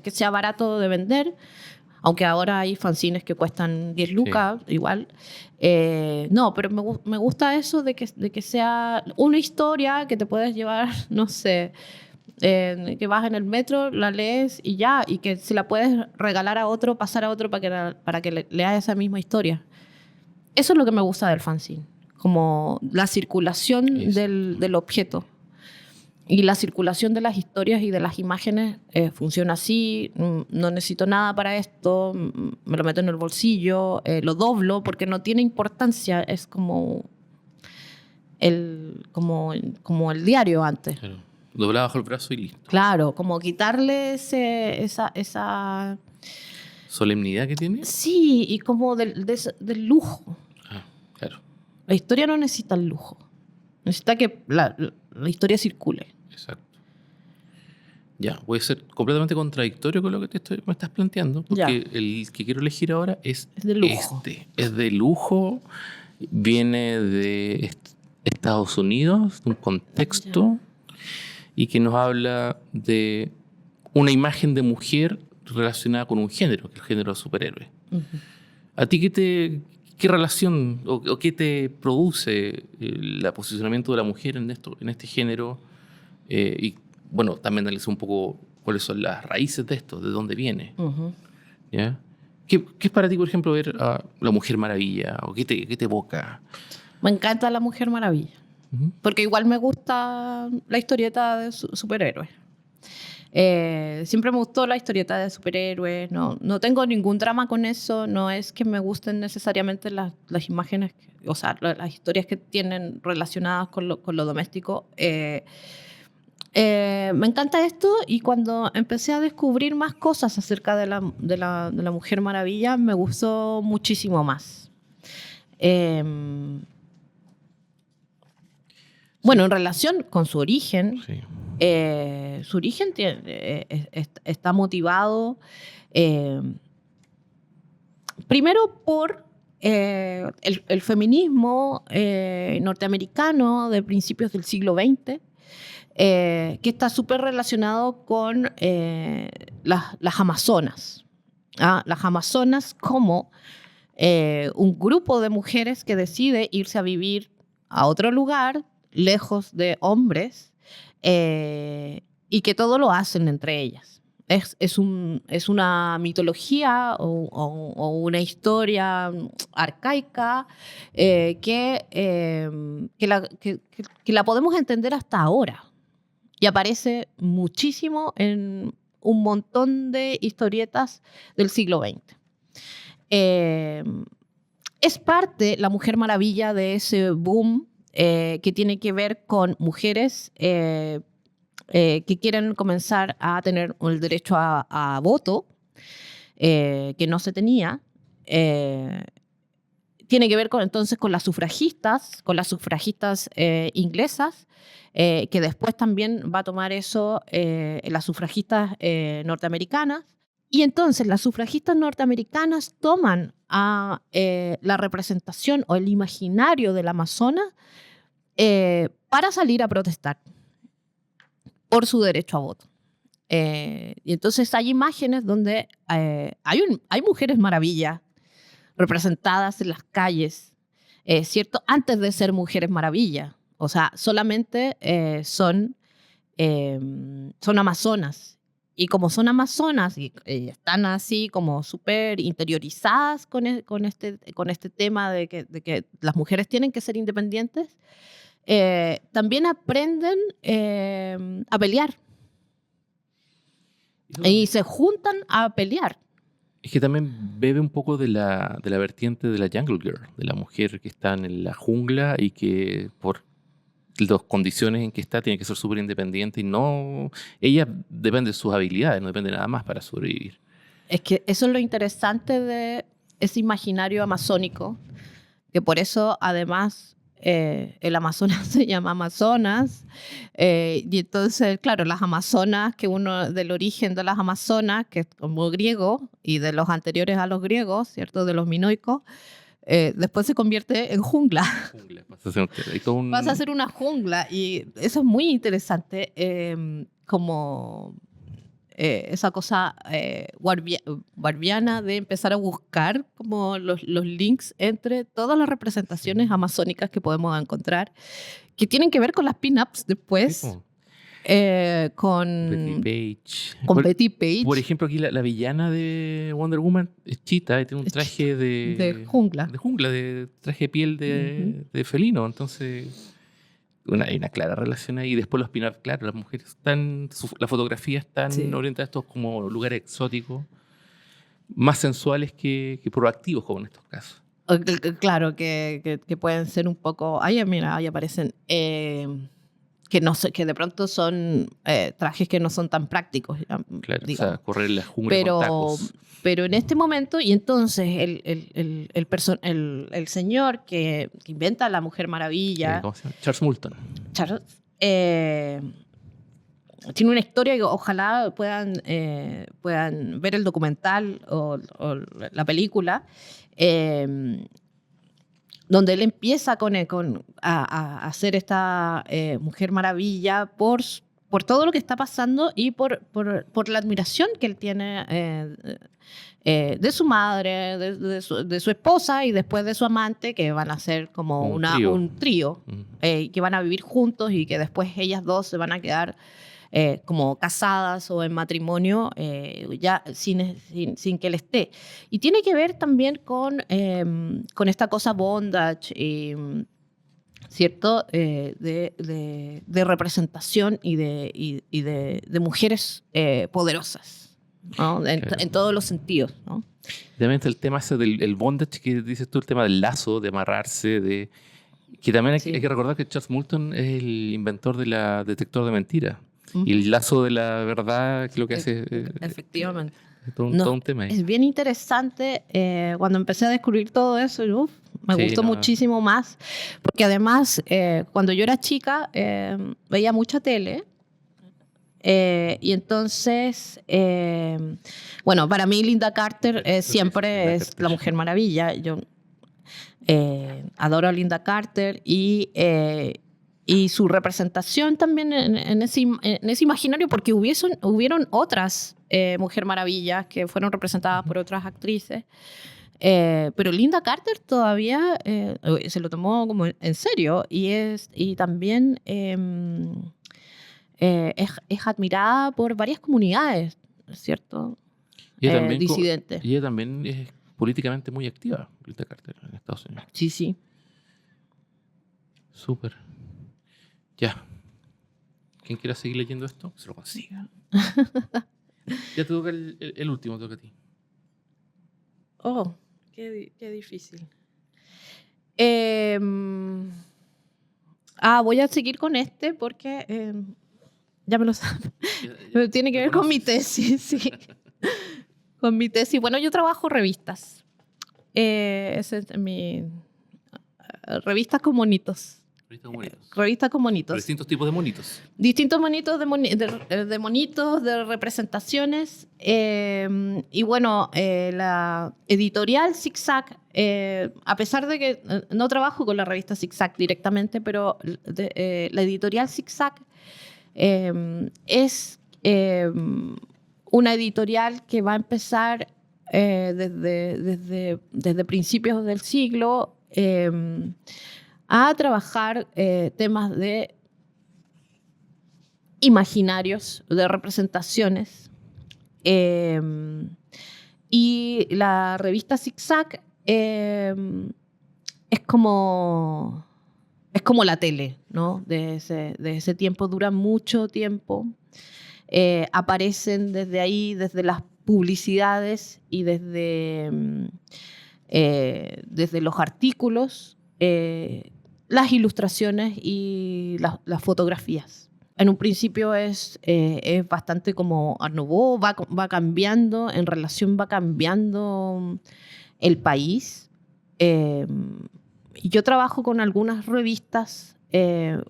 que sea barato de vender, aunque ahora hay fanzines que cuestan 10 lucas, sí. Igual. No, pero me gusta eso de que sea una historia que te puedes llevar, no sé, que vas en el metro, la lees y ya, y que se la puedes regalar a otro, pasar a otro para que lea esa misma historia. Eso es lo que me gusta del fanzine, como la circulación del objeto. Y la circulación de las historias y de las imágenes funciona así. No necesito nada para esto. Me lo meto en el bolsillo, lo doblo porque no tiene importancia. Es como el diario antes. Claro. Doblado bajo el brazo y listo. Claro, como quitarle esa... ¿Solemnidad que tiene? Sí, y como del lujo. Ah, claro. La historia no necesita el lujo. Necesita que la historia circule. Exacto. Ya, voy a ser completamente contradictorio con lo que me estás planteando, porque ya. El que quiero elegir ahora es de lujo. Es de lujo, viene de Estados Unidos, de un contexto, y que nos habla de una imagen de mujer relacionada con un género, que es el género de superhéroe. Uh-huh. ¿A ti qué relación o qué te produce el posicionamiento de la mujer en este género? Y bueno, también analizar un poco cuáles son las raíces de esto, de dónde viene. Uh-huh. ¿Ya? ¿Qué es para ti, por ejemplo, ver a la Mujer Maravilla? ¿O qué te evoca? Me encanta la Mujer Maravilla. Uh-huh. Porque igual me gusta la historieta de superhéroes. Siempre me gustó la historieta de superhéroes. No tengo ningún drama con eso. No es que me gusten necesariamente las imágenes, o sea, las historias que tienen relacionadas con lo doméstico. Me encanta esto, y cuando empecé a descubrir más cosas acerca de la Mujer Maravilla, me gustó muchísimo más. Bueno, en relación con su origen, sí. Su origen está motivado primero por el feminismo norteamericano de principios del siglo XX, que está súper relacionado con las amazonas. Las amazonas como un grupo de mujeres que decide irse a vivir a otro lugar, lejos de hombres, y que todo lo hacen entre ellas. es una mitología o una historia arcaica que la podemos entender hasta ahora. Y aparece muchísimo en un montón de historietas del siglo XX. Es parte, La Mujer Maravilla, de ese boom que tiene que ver con mujeres que quieren comenzar a tener el derecho a voto, que no se tenía. Tiene que ver entonces con las sufragistas inglesas, que después también va a tomar eso las sufragistas norteamericanas. Y entonces las sufragistas norteamericanas toman a la representación o el imaginario del Amazonas para salir a protestar por su derecho a voto. Y entonces hay imágenes donde hay mujeres maravillas representadas en las calles, ¿cierto? Antes de ser mujeres maravilla. O sea, solamente son amazonas. Y como son amazonas y están así como súper interiorizadas con este tema de que las mujeres tienen que ser independientes, también aprenden a pelear. Y se juntan a pelear. Es que también bebe un poco de la vertiente de la Jungle Girl, de la mujer que está en la jungla y que por las condiciones en que está tiene que ser súper independiente y no... Ella depende de sus habilidades, no depende de nada más para sobrevivir. Es que eso es lo interesante de ese imaginario amazónico, que por eso además el Amazonas se llama Amazonas, y entonces, claro, las Amazonas, que uno del origen de las Amazonas, que es como griego, y de los anteriores a los griegos, ¿cierto? De los minoicos, después se convierte en jungla. Pasa a ser una jungla, y eso es muy interesante, como esa cosa barbiana de empezar a buscar como los links entre todas las representaciones amazónicas que podemos encontrar, que tienen que ver con las pin-ups después. Sí, con Betty Page. Por ejemplo, aquí la villana de Wonder Woman es Cheetah y tiene un traje de jungla. De traje de piel de felino. Entonces, hay una clara relación ahí. Y después los pin-ups, claro, las mujeres están, la fotografía están orientadas a estos como lugares exóticos, más sensuales que proactivos, como en estos casos. Claro, que pueden ser un poco... Ahí aparecen... que de pronto son trajes que no son tan prácticos. Claro, digamos. O sea, correr en la jungla con tacos. Pero en este momento, y entonces el señor que inventa a la Mujer Maravilla... ¿Cómo se llama? Charles Moulton. Tiene una historia que ojalá puedan ver el documental o la película, donde él empieza a hacer esta Mujer Maravilla por todo lo que está pasando y por la admiración que él tiene de su madre, de su esposa y después de su amante, que van a ser como un trío que van a vivir juntos y que después ellas dos se van a quedar como casadas o en matrimonio ya sin que él esté. Y tiene que ver también con esta cosa bondage, ¿cierto? De representación y de mujeres poderosas, ¿no? En todos los sentidos, ¿no? También el tema ese del bondage que dices tú, el tema del lazo, de amarrarse, que también hay que recordar que Charles Moulton es el inventor de la detector de mentiras. Y el lazo de la verdad, que lo que hace... Efectivamente. Es todo un tema ahí. Es bien interesante. Cuando empecé a descubrir todo eso, me gustó muchísimo más. Porque además, cuando yo era chica, veía mucha tele. Y entonces, bueno, para mí Linda Carter siempre es la Mujer Maravilla. Yo adoro a Linda Carter y su representación también en ese imaginario, porque hubieron otras Mujer Maravillas que fueron representadas por otras actrices, pero Linda Carter todavía se lo tomó como en serio y también es admirada por varias comunidades ¿cierto? Ella también Disidente. Y ella también es políticamente muy activa, Lilita Carter, en Estados Unidos. Sí. Súper. Ya. ¿Quién quiera seguir leyendo esto? Que se lo consiga. Ya te toca el último, te toca a ti. Oh, qué difícil. Voy a seguir con este porque ya me lo sabes. Tiene que ver con mi tesis, sí. Con mi tesis. Bueno, yo trabajo revistas. Ese es mi... Revistas con monitos. Revistas con monitos. Distintos tipos de monitos. Distintos monitos de monitos, de representaciones. Y bueno, la editorial Zigzag, a pesar de que no trabajo con la revista Zigzag directamente, pero la editorial Zigzag es una editorial que va a empezar desde principios del siglo a trabajar temas de imaginarios, de representaciones. Y la revista Zigzag es como la tele, ¿no? De ese tiempo, dura mucho tiempo. Aparecen desde ahí, desde las publicidades y desde los artículos, las ilustraciones y las fotografías. En un principio es bastante como Art Nouveau, va cambiando, en relación va cambiando el país. Y yo trabajo con algunas revistas,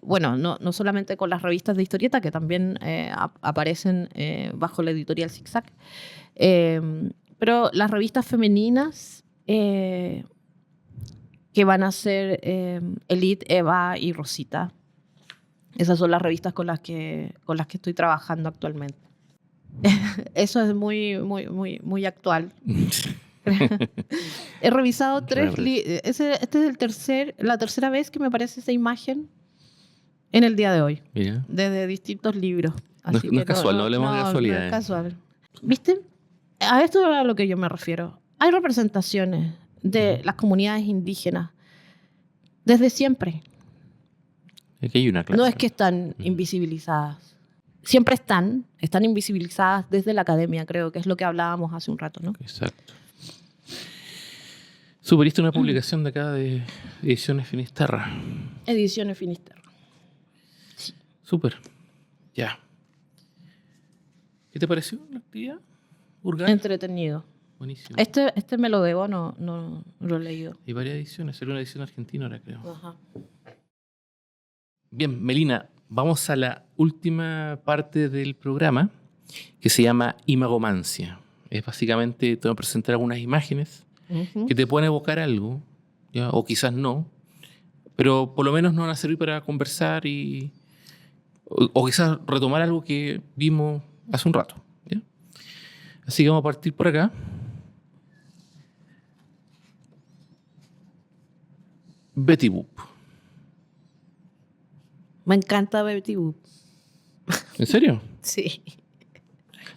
bueno, no solamente con las revistas de historieta, que también aparecen bajo la editorial Zigzag, pero las revistas femeninas que van a ser Elite, Eva y Rosita. Esas son las revistas con las que estoy trabajando actualmente. Eso es muy actual. He revisado 3 libros. Este es la tercera vez que me aparece esa imagen en el día de hoy. Mira. Desde distintos libros. Así no es casual, no hablemos de casualidad. No es casual. ¿Viste? A esto es a lo que yo me refiero. Hay representaciones de las comunidades indígenas desde siempre. Aquí hay una clase. No es que están invisibilizadas. Siempre están invisibilizadas desde la academia, creo que es lo que hablábamos hace un rato, ¿no? Exacto. Superiste una publicación de acá de Ediciones Finisterra. Ediciones Finisterra. Sí. Súper. Ya. ¿Qué te pareció la actividad? ¿Urgana? Entretenido. Buenísimo. Este me lo debo, no lo he leído. Hay varias ediciones, era una edición argentina ahora creo. Ajá. Bien, Melina, vamos a la última parte del programa que se llama imagomancia. Es básicamente, te voy a presentar algunas imágenes que te pueden evocar algo, ¿ya? O quizás no, pero por lo menos nos van a servir para conversar o quizás retomar algo que vimos hace un rato, ¿ya? Así que vamos a partir por acá. Betty Boop. Me encanta Betty Boop. ¿En serio? Sí.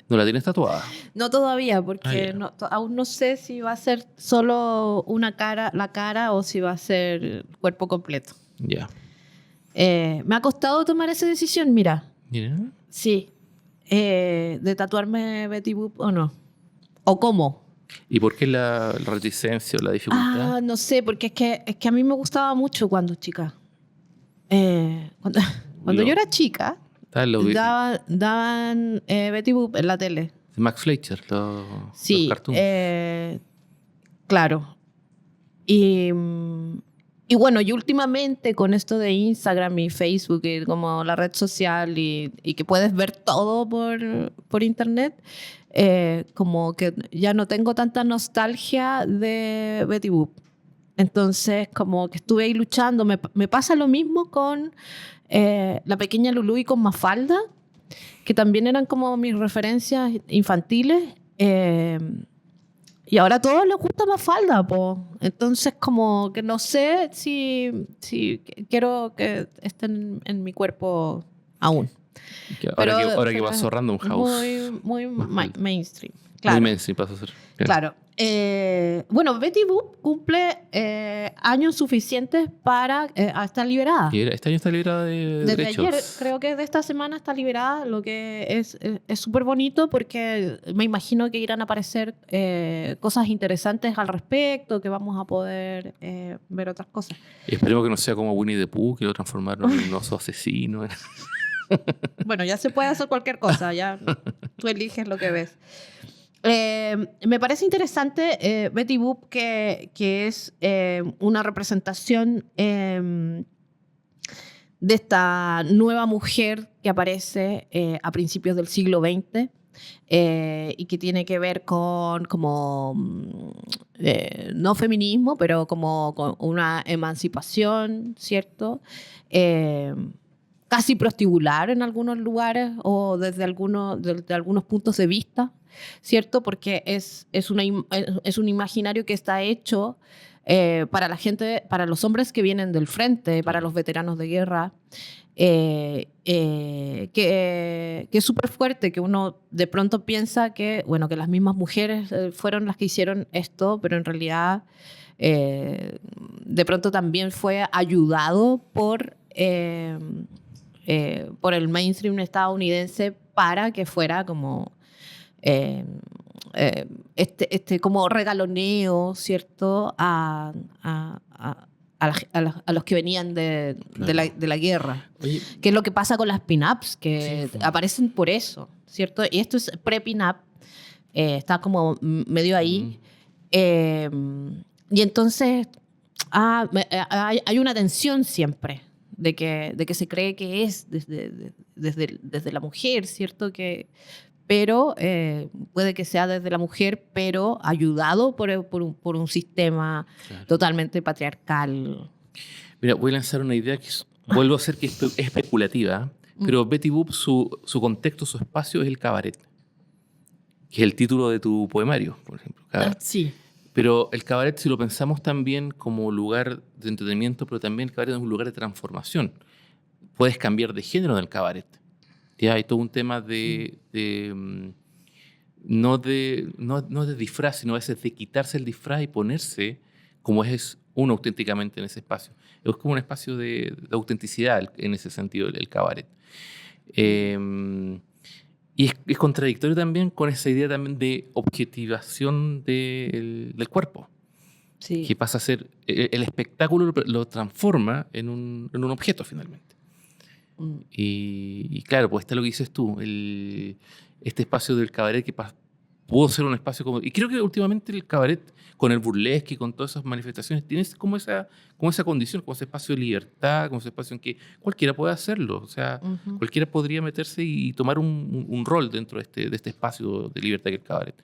¿No la tienes tatuada? No todavía, porque aún no sé si va a ser solo la cara o si va a ser el cuerpo completo. Ya. Me ha costado tomar esa decisión, mira. Mira. Sí. De tatuarme Betty Boop o no. ¿O cómo? ¿Y por qué la reticencia o la dificultad? No sé, porque es que a mí me gustaba mucho cuando chica. Cuando yo era chica, daban Betty Boop en la tele. Max Fleischer, los cartoons. Claro. Y bueno, y últimamente con esto de Instagram y Facebook, y como la red social y que puedes ver todo por internet, como que ya no tengo tanta nostalgia de Betty Boop. Entonces, como que estuve ahí luchando. Me pasa lo mismo con La Pequeña Lulú y con Mafalda, que también eran como mis referencias infantiles. Y ahora a todos les gusta Mafalda, po. Entonces, como que no sé si quiero que estén en mi cuerpo aún. Ahora que pasó Random House. Muy mainstream. Muy Claro. mainstream pasó a ser. Claro. Bueno, Betty Boop cumple años suficientes para estar liberada. Y este año está librada de Desde derechos. ayer, creo que de esta semana está liberada, lo que es súper bonito porque me imagino que irán a aparecer cosas interesantes al respecto, que vamos a poder ver otras cosas. Y esperemos que no sea como Winnie the Pooh, que lo transformaron en un oso asesino. Bueno, ya se puede hacer cualquier cosa, ya tú eliges lo que ves. Me parece interesante Betty Boop, que es una representación de esta nueva mujer que aparece a principios del siglo XX y que tiene que ver con como no feminismo, pero como con una emancipación, ¿cierto? Casi prostibular en algunos lugares o desde algunos puntos de vista, ¿cierto? Porque es un imaginario que está hecho para la gente, para los hombres que vienen del frente, para los veteranos de guerra, que es súper fuerte, que uno de pronto piensa que, bueno, que las mismas mujeres fueron las que hicieron esto, pero en realidad de pronto también fue ayudado por el mainstream estadounidense para que fuera como como regaloneo, ¿cierto? A los que venían de la guerra. Oye, ¿Qué es lo que pasa con las pin-ups? Que sí, aparecen por eso, ¿cierto? Y esto es pre-pin-up, está como medio ahí. Y entonces hay una tensión siempre de que se cree que es desde la mujer, ¿cierto? Pero puede que sea desde la mujer, pero ayudado por un sistema claro. totalmente patriarcal. Mira, voy a lanzar una idea que vuelvo a ser que es especulativa, pero Betty Boop, su contexto, su espacio es el cabaret, que es el título de tu poemario, por ejemplo. Sí. Pero el cabaret, si lo pensamos también como lugar de entretenimiento, pero también el cabaret es un lugar de transformación. Puedes cambiar de género en el cabaret. Ya hay todo un tema no de disfraz, sino a veces de quitarse el disfraz y ponerse como es uno auténticamente en ese espacio. Es como un espacio de autenticidad en ese sentido, el cabaret. Y es contradictorio también con esa idea también de objetivación del cuerpo, Sí. que pasa a ser, el espectáculo lo transforma en un objeto finalmente. Y claro, pues está lo que dices tú, este espacio del cabaret que pudo ser un espacio como... Y creo que últimamente el cabaret, con el burlesque y con todas esas manifestaciones, tiene como esa condición, como ese espacio de libertad, como ese espacio en que cualquiera puede hacerlo. O sea, cualquiera podría meterse y tomar un rol dentro de este espacio de libertad que es el cabaret.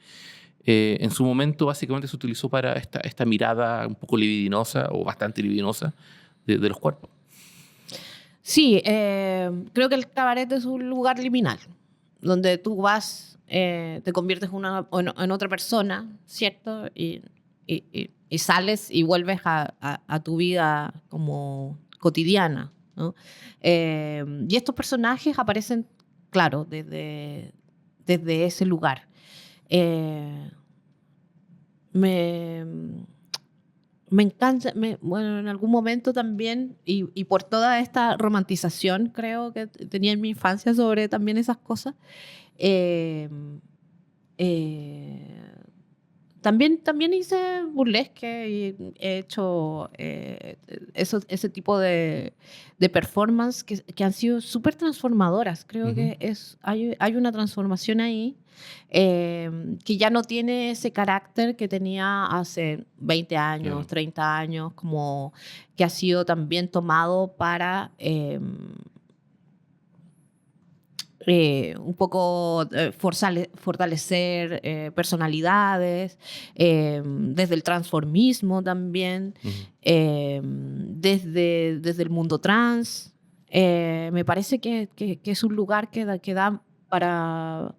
En su momento, básicamente, se utilizó para esta mirada un poco libidinosa, o bastante libidinosa, de los cuerpos. Sí, creo que el cabaret es un lugar liminal, donde tú vas, te conviertes en otra persona, ¿cierto? Y sales y vuelves a tu vida como cotidiana, ¿no? Y estos personajes aparecen, claro, desde ese lugar. Me encanta, bueno, en algún momento también, y por toda esta romantización, creo que tenía en mi infancia sobre también esas cosas, también hice burlesque y he hecho ese tipo de performance que han sido súper transformadoras. Creo que hay una transformación ahí que ya no tiene ese carácter que tenía hace 20 años, 30 años, como que ha sido también tomado para... un poco fortalecer personalidades, desde el transformismo también, desde el mundo trans. Me parece que es un lugar que da para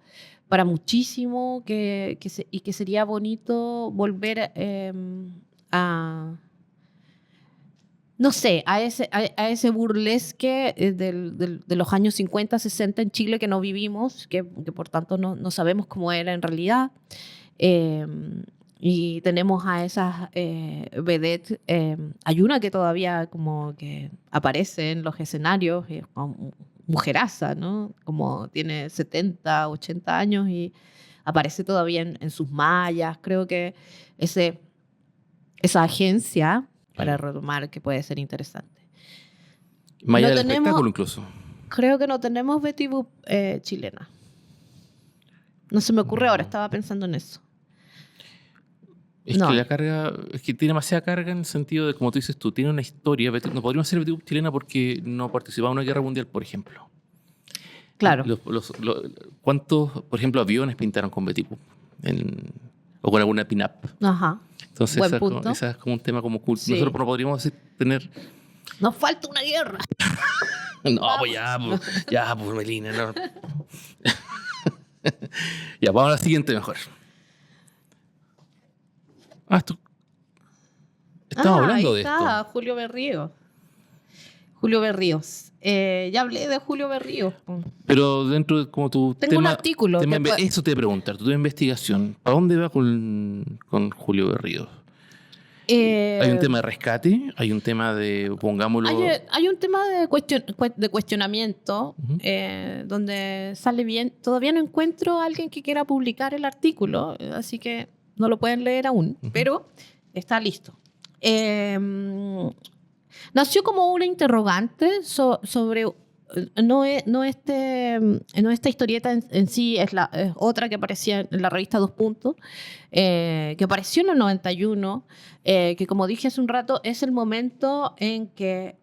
muchísimo y que sería bonito volver a... no sé, a ese burlesque de los años 50, 60 en Chile que no vivimos, que por tanto no sabemos cómo era en realidad. Eh, y tenemos a esas vedettes. Hay una que todavía como que aparece en los escenarios, es como mujeraza, ¿no? Como tiene 70, 80 años y aparece todavía en sus mallas. Creo que esa agencia, para retomar, que puede ser interesante. Maya No del tenemos- espectáculo incluso. Creo que no tenemos Betty Boop chilena. No se me ocurre ahora, estaba pensando en eso. Es No. que la carga, es que tiene demasiada carga en el sentido de, como tú dices tú, tiene una historia. No podríamos ser Betty Boop chilena porque no participaba en una guerra mundial, por ejemplo. Claro. ¿Cuántos, por ejemplo, aviones pintaron con Betty Boop? O con alguna pin-up. Ajá. Entonces, Buen esa punto. es como un tema como cool. Sí. Nosotros no podríamos tener. Nos falta una guerra. No, pues ya, pues Melina, no. Ya, vamos a la siguiente mejor. Estamos hablando ahí de está, esto. Julio Berríos. Julio Berríos. Ya hablé de Julio Berríos. Pero dentro de como tu Tengo un tema, artículo. eso te voy a preguntar, tu investigación, ¿para dónde va con Julio Berríos? ¿Hay un tema de rescate? ¿Hay un tema de, pongámoslo... Hay un tema de cuestionamiento Ujú. donde sale bien. Todavía no encuentro a alguien que quiera publicar el artículo, así que no lo pueden leer aún, pero está listo. Nació como una interrogante sobre... No esta historieta en sí, es otra que aparecía en la revista Dos Puntos, que apareció en el 91, que como dije hace un rato, es el momento en que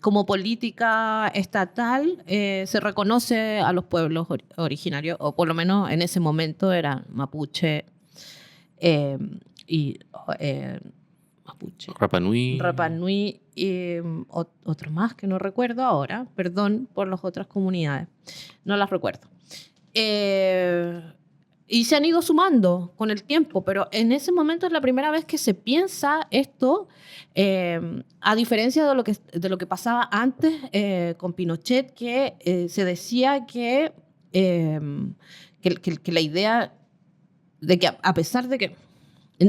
como política estatal se reconoce a los pueblos originarios, o por lo menos en ese momento eran mapuche y... mapuche. Rapa Nui. Rapa Nui y otro más que no recuerdo ahora. Perdón por las otras comunidades. No las recuerdo. Y se han ido sumando con el tiempo, pero en ese momento es la primera vez que se piensa esto, a diferencia de lo que pasaba antes con Pinochet, que se decía que la idea de que a pesar de que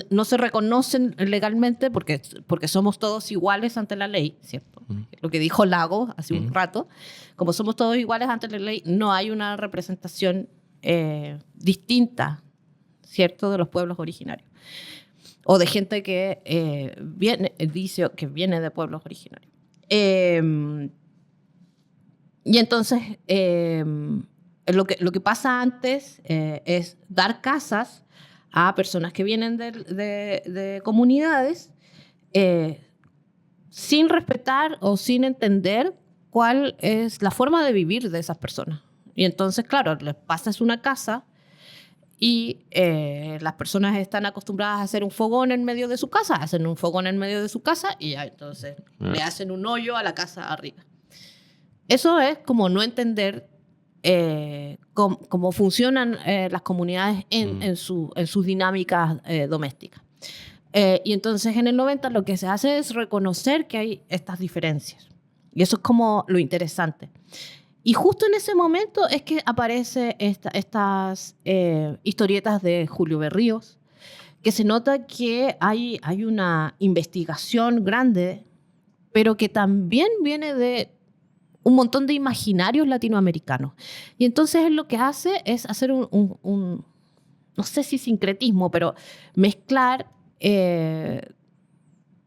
no se reconocen legalmente porque somos todos iguales ante la ley, ¿cierto? Lo que dijo Lago hace un rato, como somos todos iguales ante la ley, no hay una representación distinta, ¿cierto?, de los pueblos originarios. O de gente que dice que viene de pueblos originarios. Y entonces, lo que pasa antes es dar casas a personas que vienen de comunidades sin respetar o sin entender cuál es la forma de vivir de esas personas. Y entonces, claro, les pasas una casa y las personas están acostumbradas a hacer un fogón en medio de su casa, hacen un fogón en medio de su casa y ya entonces le hacen un hoyo a la casa arriba. Eso es como no entender cómo funcionan las comunidades en sus dinámicas domésticas. Y entonces en el 90 lo que se hace es reconocer que hay estas diferencias. Y eso es como lo interesante. Y justo en ese momento es que aparecen estas historietas de Julio Berríos, que se nota que hay una investigación grande, pero que también viene de un montón de imaginarios latinoamericanos. Y entonces él lo que hace es hacer un no sé si sincretismo, pero mezclar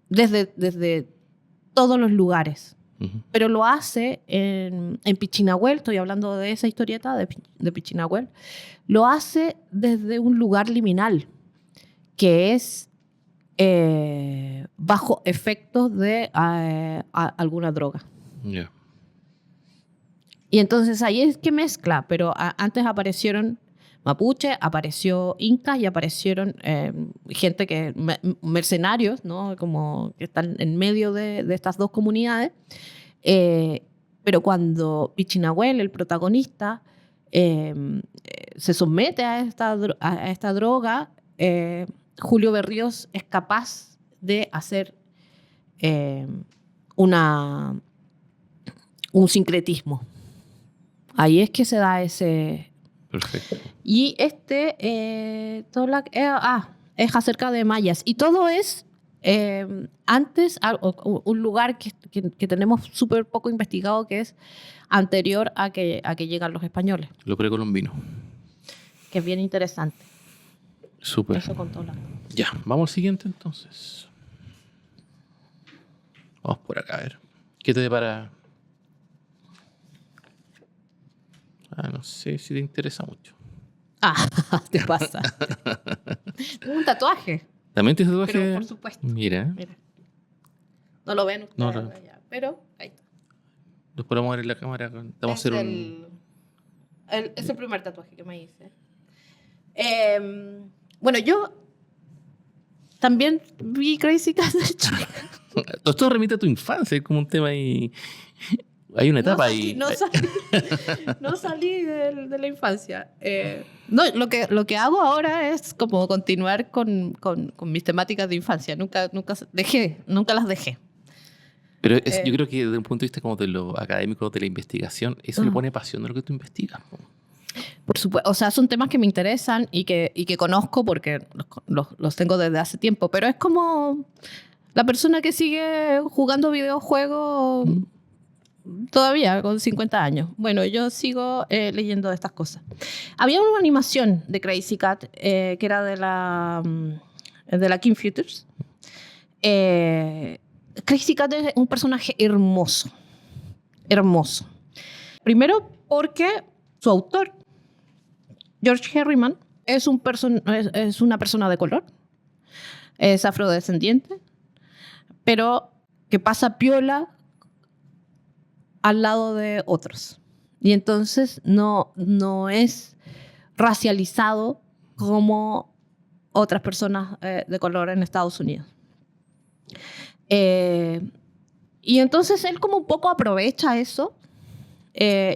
desde todos los lugares. Pero lo hace en Pichinahuel, estoy hablando de esa historieta de Pichinahuel, lo hace desde un lugar liminal, que es bajo efectos de alguna droga. Yeah. Y entonces ahí es que mezcla, pero antes aparecieron mapuche, apareció incas y aparecieron gente mercenarios, ¿no? Como que están en medio de estas dos comunidades. Pero cuando Pichinahuel, el protagonista, se somete a esta droga, Julio Berríos es capaz de hacer un sincretismo. Ahí es que se da ese... Perfecto. Y Tolac es acerca de mayas. Y todo es antes, un lugar que tenemos súper poco investigado, que es anterior a que llegan los españoles. Lo precolombino. Que es bien interesante. Súper. Eso con Tolac. Ya, vamos al siguiente entonces. Vamos por acá a ver. ¿Qué te depara? No sé si te interesa mucho. Te pasa. Tengo un tatuaje. ¿También tienes tatuaje? Pero por supuesto. Mira. No lo ven ustedes. No, allá, pero ahí está. Los podemos ver en la cámara. Estamos Es a hacer un... es el primer tatuaje que me hice. Bueno, yo también vi Crazy Cat de chica. Todo esto remite a tu infancia, es como un tema ahí. Hay una etapa ahí. No salí de la infancia. No, lo que hago ahora es como continuar con mis temáticas de infancia. Nunca las dejé. Pero yo creo que desde un punto de vista como de lo académico, de la investigación, eso le pone pasión a lo que tú investigas. Por supuesto, o sea, son temas que me interesan y que conozco porque los tengo desde hace tiempo, pero es como la persona que sigue jugando videojuegos todavía con 50 años. Bueno, yo sigo leyendo estas cosas. Había una animación de Crazy Cat que era de la King Futures. Crazy Cat es un personaje hermoso. Hermoso. Primero porque su autor, George Herriman, es una persona de color, es afrodescendiente, pero que pasa piola al lado de otros. Y entonces no es racializado como otras personas de color en Estados Unidos. Y entonces él como un poco aprovecha eso.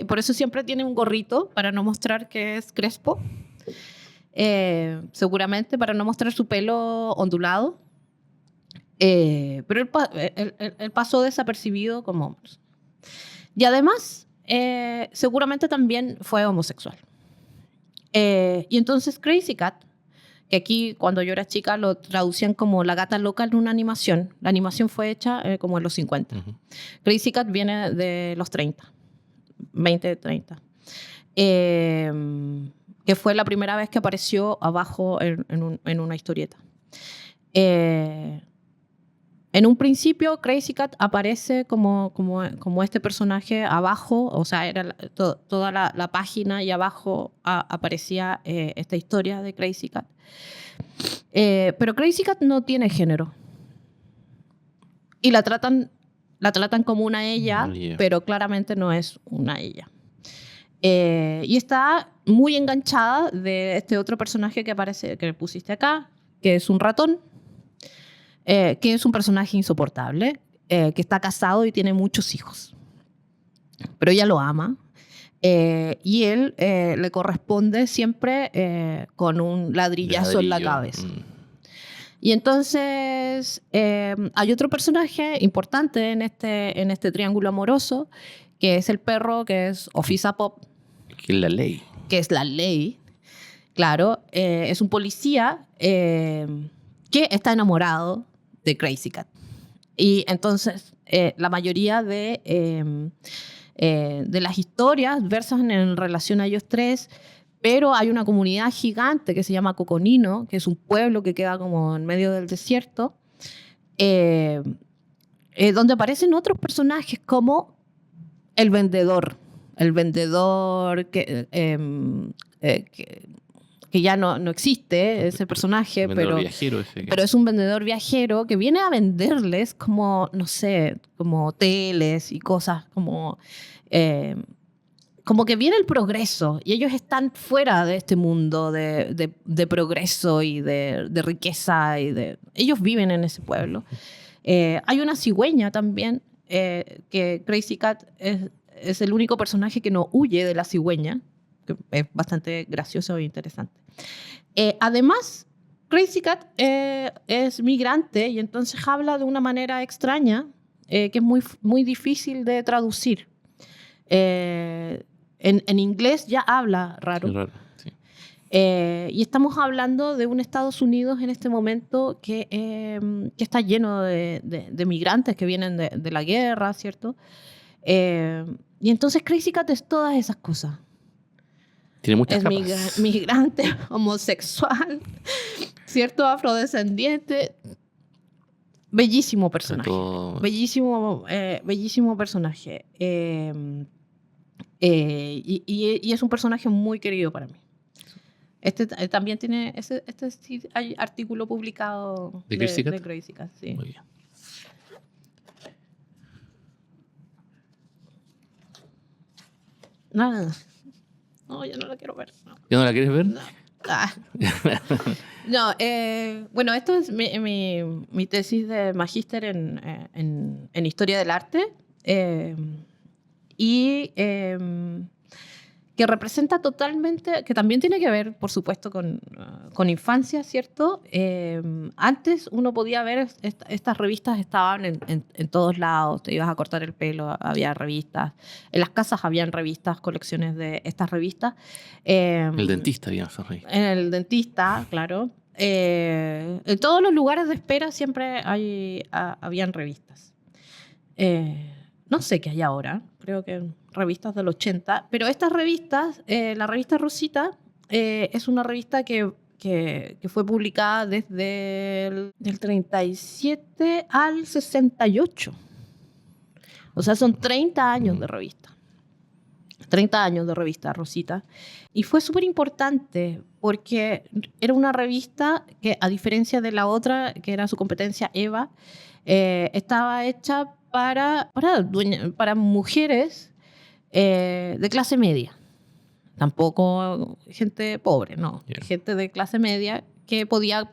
Por eso siempre tiene un gorrito para no mostrar que es crespo. Seguramente para no mostrar su pelo ondulado. Pero él pasó desapercibido como hombre. Y además, seguramente también fue homosexual. Y entonces Crazy Cat, que aquí cuando yo era chica lo traducían como la gata loca en una animación. La animación fue hecha como en los 50. Uh-huh. Crazy Cat viene de los 30. 20, 30. Que fue la primera vez que apareció abajo en una historieta. En un principio, Crazy Cat aparece como este personaje abajo, o sea, era toda la página y abajo aparecía esta historia de Crazy Cat. Pero Crazy Cat no tiene género. Y la tratan como una ella, pero claramente no es una ella. Y está muy enganchada de este otro personaje que aparece, que pusiste acá, que es un ratón, que es un personaje insoportable, que está casado y tiene muchos hijos. Pero ella lo ama. Y él le corresponde siempre con un ladrillazo en la cabeza. Y entonces hay otro personaje importante en este triángulo amoroso, que es el perro, que es Officer Pop. Que es la ley. Que es la ley, claro. Es un policía que está enamorado de Crazy Cat. Y entonces la mayoría de las historias versan en relación a ellos tres, pero hay una comunidad gigante que se llama Coconino, que es un pueblo que queda como en medio del desierto, donde aparecen otros personajes como el vendedor que ya no existe, ese personaje, pero es un vendedor viajero que viene a venderles como, no sé, como hoteles y cosas como que viene el progreso y ellos están fuera de este mundo de progreso y de riqueza. Ellos viven en ese pueblo. Hay una cigüeña también, que Crazy Cat es el único personaje que no huye de la cigüeña, que es bastante gracioso e interesante. Además, Crazy Cat es migrante y entonces habla de una manera extraña que es muy difícil de traducir. En inglés ya habla raro. Qué raro, sí. Y estamos hablando de un Estados Unidos en este momento que está lleno de migrantes que vienen de la guerra, ¿cierto? Y entonces Crazy Cat es todas esas cosas. Tiene muchas Es capas. migrante, homosexual, ¿cierto? Afrodescendiente. Bellísimo personaje. Bellísimo personaje. Y es un personaje muy querido para mí. También tiene sí, hay artículo publicado ¿De Crazy Cat? de Crazy Cat, sí. Muy bien. Nada. No, ya no la quiero ver. No. ¿Ya no la quieres ver? No. Ah. No, bueno, esto es mi tesis de magíster en Historia del Arte y que representa totalmente, que también tiene que ver, por supuesto, con infancia, ¿cierto? Antes uno podía ver, estas revistas estaban en todos lados, te ibas a cortar el pelo, había revistas, en las casas habían revistas, colecciones de estas revistas. El dentista había esas revistas. En el dentista, claro. En todos los lugares de espera siempre habían revistas. No sé qué hay ahora, creo que revistas del 80, pero estas revistas, la revista Rosita, es una revista que fue publicada desde del 37 al 68. O sea, son 30 años de revista. 30 años de revista Rosita. Y fue súper importante porque era una revista que, a diferencia de la otra, que era su competencia Eva, estaba hecha para mujeres de clase media. Tampoco gente pobre, no. Yeah. Gente de clase media que podía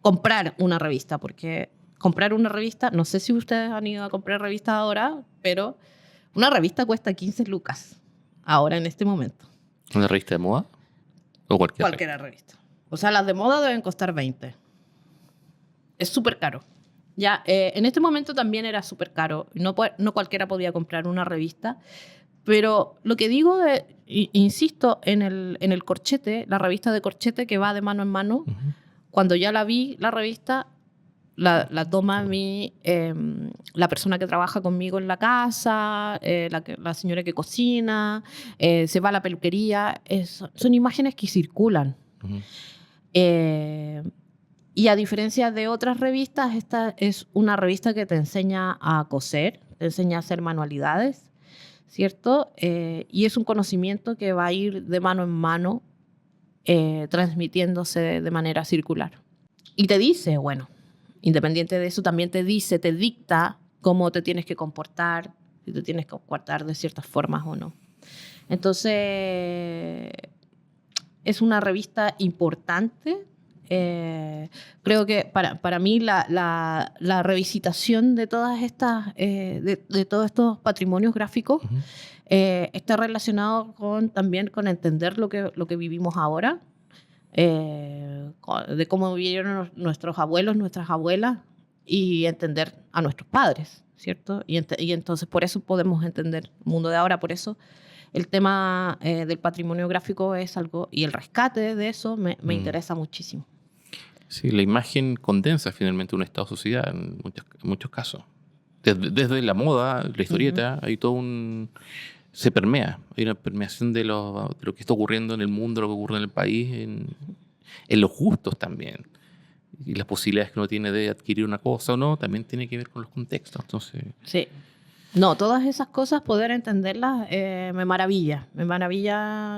comprar una revista, porque comprar una revista, no sé si ustedes han ido a comprar revistas ahora, pero una revista cuesta 15 lucas ahora en este momento. ¿Una revista de moda? ¿O Cualquier revista. O sea, las de moda deben costar 20. Es súper caro. Ya, en este momento también era súper caro. No cualquiera podía comprar una revista. Pero lo que digo, insisto, en el corchete, la revista de corchete que va de mano en mano, cuando ya la vi, la revista, la toma la persona que trabaja conmigo en la casa, la señora que cocina, se va a la peluquería. Son imágenes que circulan. Y a diferencia de otras revistas, esta es una revista que te enseña a coser, te enseña a hacer manualidades, ¿cierto? Y es un conocimiento que va a ir de mano en mano, transmitiéndose de manera circular. Y te dice, bueno, independiente de eso, también te dicta cómo te tienes que comportar, si te tienes que comportar de ciertas formas o no. Entonces, es una revista importante. Creo que para mí la revisitación de todas estas de todos estos patrimonios gráficos está relacionado también con entender lo que vivimos ahora, de cómo vivieron nuestros abuelos, nuestras abuelas, y entender a nuestros padres, ¿cierto? Y entonces por eso podemos entender el mundo de ahora. Por eso el tema del patrimonio gráfico es algo, y el rescate de eso me interesa muchísimo. Sí, la imagen condensa finalmente un estado-sociedad en muchos casos. Desde la moda, la historieta, hay todo se permea. Hay una permeación de lo que está ocurriendo en el mundo, lo que ocurre en el país, en los gustos también. Y las posibilidades que uno tiene de adquirir una cosa o no, también tiene que ver con los contextos. Entonces, sí. No, todas esas cosas, poder entenderlas, me maravilla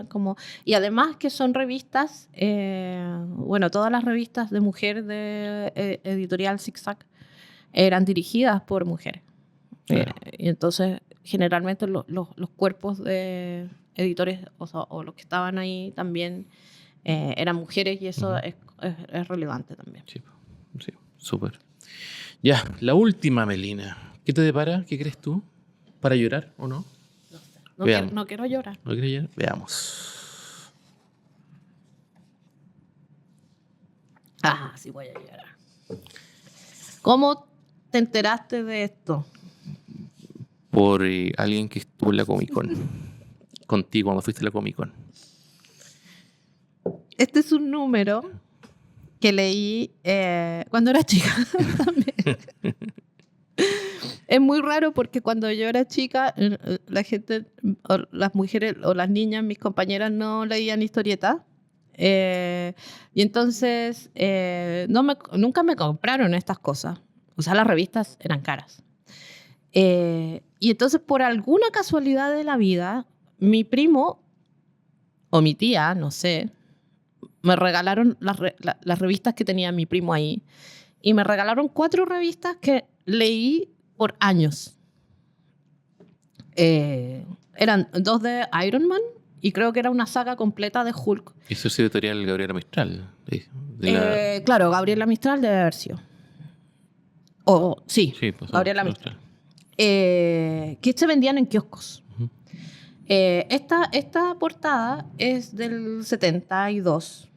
como... Y además que son revistas, bueno, todas las revistas de mujer de Editorial Zigzag eran dirigidas por mujeres. claro. Y entonces, generalmente los cuerpos de editores, o los que estaban ahí también, eran mujeres, y eso es relevante también. Sí, súper. Ya, la última, Melina. ¿Qué te depara? ¿Qué crees tú? ¿Para llorar o no? No sé. No quiero llorar. ¿No quieres llorar? Veamos. Sí voy a llorar. ¿Cómo te enteraste de esto? por alguien que estuvo en la Comic Con. Contigo cuando fuiste a la Comic Con. Este es un número que leí cuando era chica también. Es muy raro porque cuando yo era chica, la gente, o las mujeres o las niñas, mis compañeras, no leían historietas. Y entonces nunca me compraron estas cosas. O sea, las revistas eran caras. Y entonces, por alguna casualidad de la vida, mi primo o mi tía, no sé, me regalaron las revistas que tenía mi primo ahí. Y me regalaron 4 revistas que leí por años. Eran 2 de Iron Man y creo que era una saga completa de Hulk. Eso es editorial Gabriela Mistral. Claro, Gabriela Mistral debe haber sido. Sí, pues, Gabriela Mistral. Que se vendían en kioscos. Uh-huh. Esta portada es del 72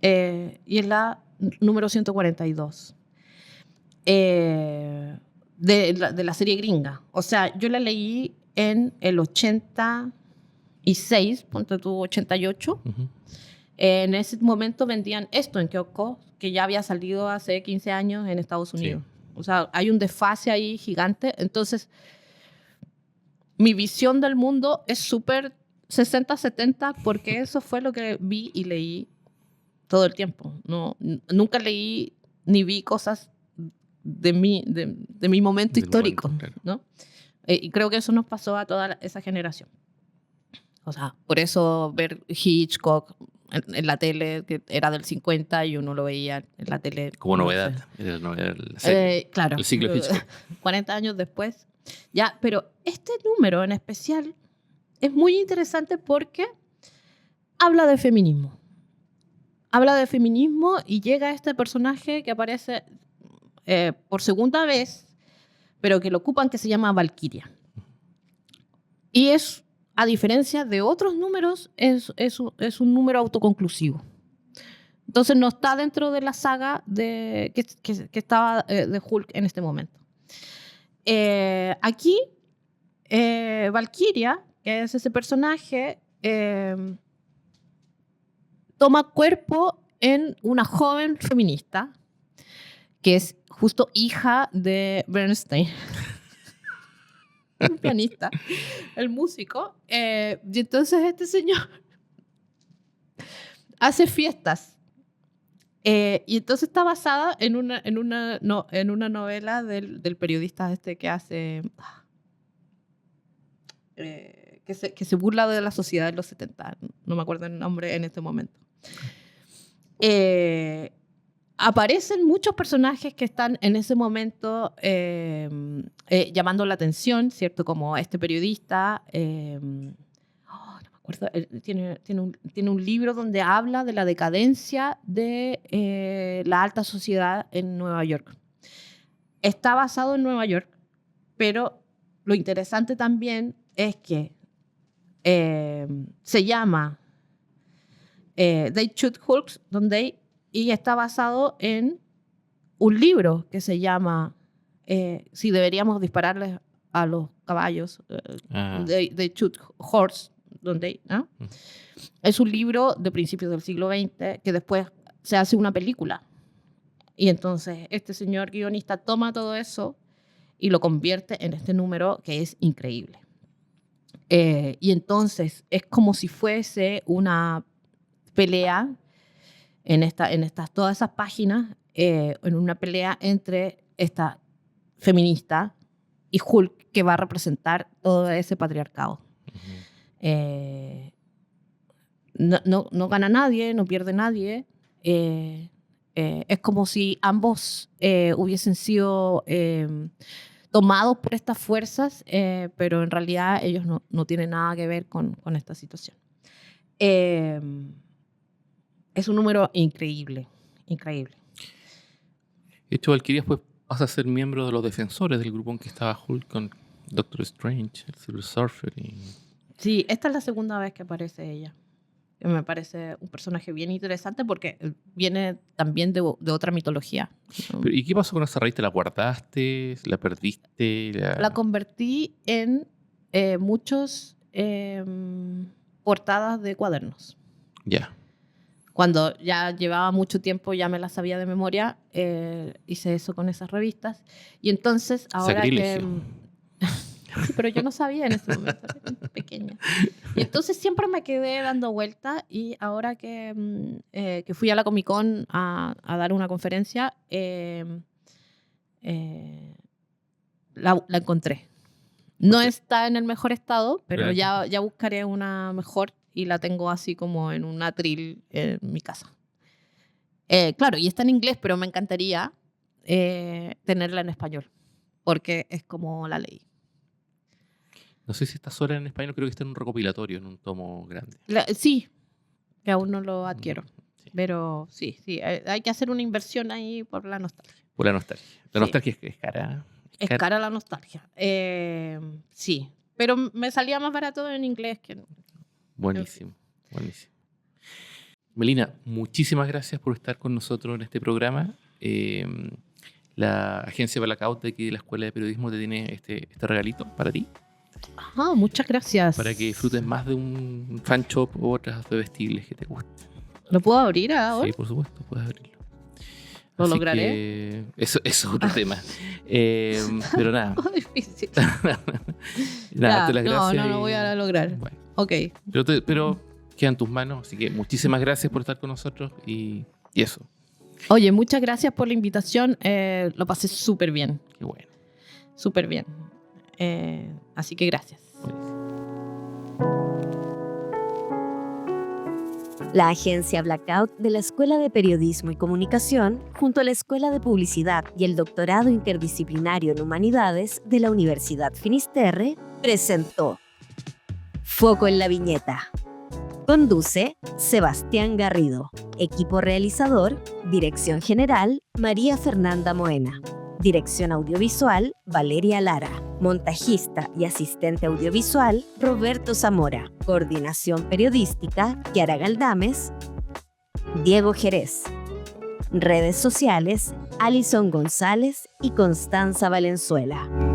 y es la número 142 de la serie gringa. O sea, yo la leí en el 86, ponte tú 88. Uh-huh. En ese momento vendían esto en kioscos, que ya había salido hace 15 años en Estados Unidos. Sí. O sea, hay un desfase ahí gigante. Entonces, mi visión del mundo es súper 60-70 porque eso fue lo que vi y leí todo el tiempo. Nunca leí ni vi cosas de mi momento histórico. Claro. ¿No? Y creo que eso nos pasó a toda esa generación. O sea, por eso ver Hitchcock en la tele, que era del 50 y uno lo veía en la tele. Como novedad. Era novedad la serie, claro. El ciclo Hitchcock. 40 años después. Ya, pero este número en especial es muy interesante porque habla de feminismo. Habla de feminismo y llega este personaje que aparece por segunda vez, pero que lo ocupan, que se llama Valkyria. Y es, a diferencia de otros números, es un número autoconclusivo. Entonces no está dentro de la saga que estaba de Hulk en este momento. Aquí, Valkyria, que es ese personaje, toma cuerpo en una joven feminista que es justo hija de Bernstein, el pianista, el músico. Y entonces este señor hace fiestas. Y entonces está basada en una novela del periodista que hace... que se burla de la sociedad de los 70. No me acuerdo el nombre en este momento. Aparecen muchos personajes que están en ese momento llamando la atención, ¿cierto? Como este periodista... Tiene un libro donde habla de la decadencia de la alta sociedad en Nueva York. Está basado en Nueva York, pero lo interesante también es que se llama They Shoot Hulks, y está basado en un libro que se llama Si deberíamos dispararles a los caballos, They Shoot Horse, ¿no? Es un libro de principios del siglo XX que después se hace una película. Y entonces este señor guionista toma todo eso y lo convierte en este número que es increíble. Y entonces es como si fuese una pelea en todas esas páginas, en una pelea entre esta feminista y Hulk, que va a representar todo ese patriarcado. No gana nadie, no pierde nadie. Es como si ambos hubiesen sido tomados por estas fuerzas, pero en realidad ellos no tienen nada que ver con esta situación. Es un número increíble, increíble. De hecho, Valkyria después pasa a ser miembro de los defensores del grupo en que estaba Hulk con Doctor Strange, el Silver Surfer y... Sí, esta es la segunda vez que aparece ella. que me parece un personaje bien interesante porque viene también de otra mitología. ¿Y qué pasó con esa revista? ¿La guardaste? ¿La perdiste? La convertí en muchos portadas de cuadernos. Ya. Cuando ya llevaba mucho tiempo, ya me las sabía de memoria, hice eso con esas revistas. Y entonces, ahora Sacrilegio. Sí, pero yo no sabía en ese momento, era pequeña. Y entonces siempre me quedé dando vueltas y ahora que fui a la Comic Con a dar una conferencia, la encontré. No está en el mejor estado, pero ya buscaré una mejor y la tengo así como en un atril en mi casa. Claro, y está en inglés, pero me encantaría tenerla en español, porque es como la ley. No sé si está sola en español, creo que está en un recopilatorio, en un tomo grande. Sí, que aún no lo adquiero. Sí. Pero sí, hay que hacer una inversión ahí por la nostalgia. Por la nostalgia. La Sí. nostalgia es cara. Es cara la nostalgia. Sí, pero me salía más barato en inglés que... Buenísimo, buenísimo. Melina, muchísimas gracias por estar con nosotros en este programa. La agencia Blackout de aquí de la Escuela de Periodismo te tiene este regalito para ti. Muchas gracias. Para que disfrutes más de un fan shop u otras bebestibles que te gusten. ¿Lo puedo abrir ahora? Sí, por supuesto, puedes abrirlo. ¿Lo Así lograré? que eso es otro tema. Pero nada. Difícil. Nada, te las gracias. No lo voy a lograr. Bueno, Ok. pero queda en tus manos, así que muchísimas gracias por estar con nosotros y eso. Oye, muchas gracias por la invitación. Lo pasé súper bien. Qué bueno. Súper bien. Así que gracias. La agencia Blackout de la Escuela de Periodismo y Comunicación, junto a la Escuela de Publicidad y el Doctorado Interdisciplinario en Humanidades de la Universidad Finisterre, presentó Foco en la Viñeta. Conduce Sebastián Garrido. Equipo realizador, Dirección General, María Fernanda Moena. Dirección audiovisual, Valeria Lara. Montajista y asistente audiovisual, Roberto Zamora. Coordinación periodística, Kiara Galdames, Diego Jerez. Redes sociales, Alison González y Constanza Valenzuela.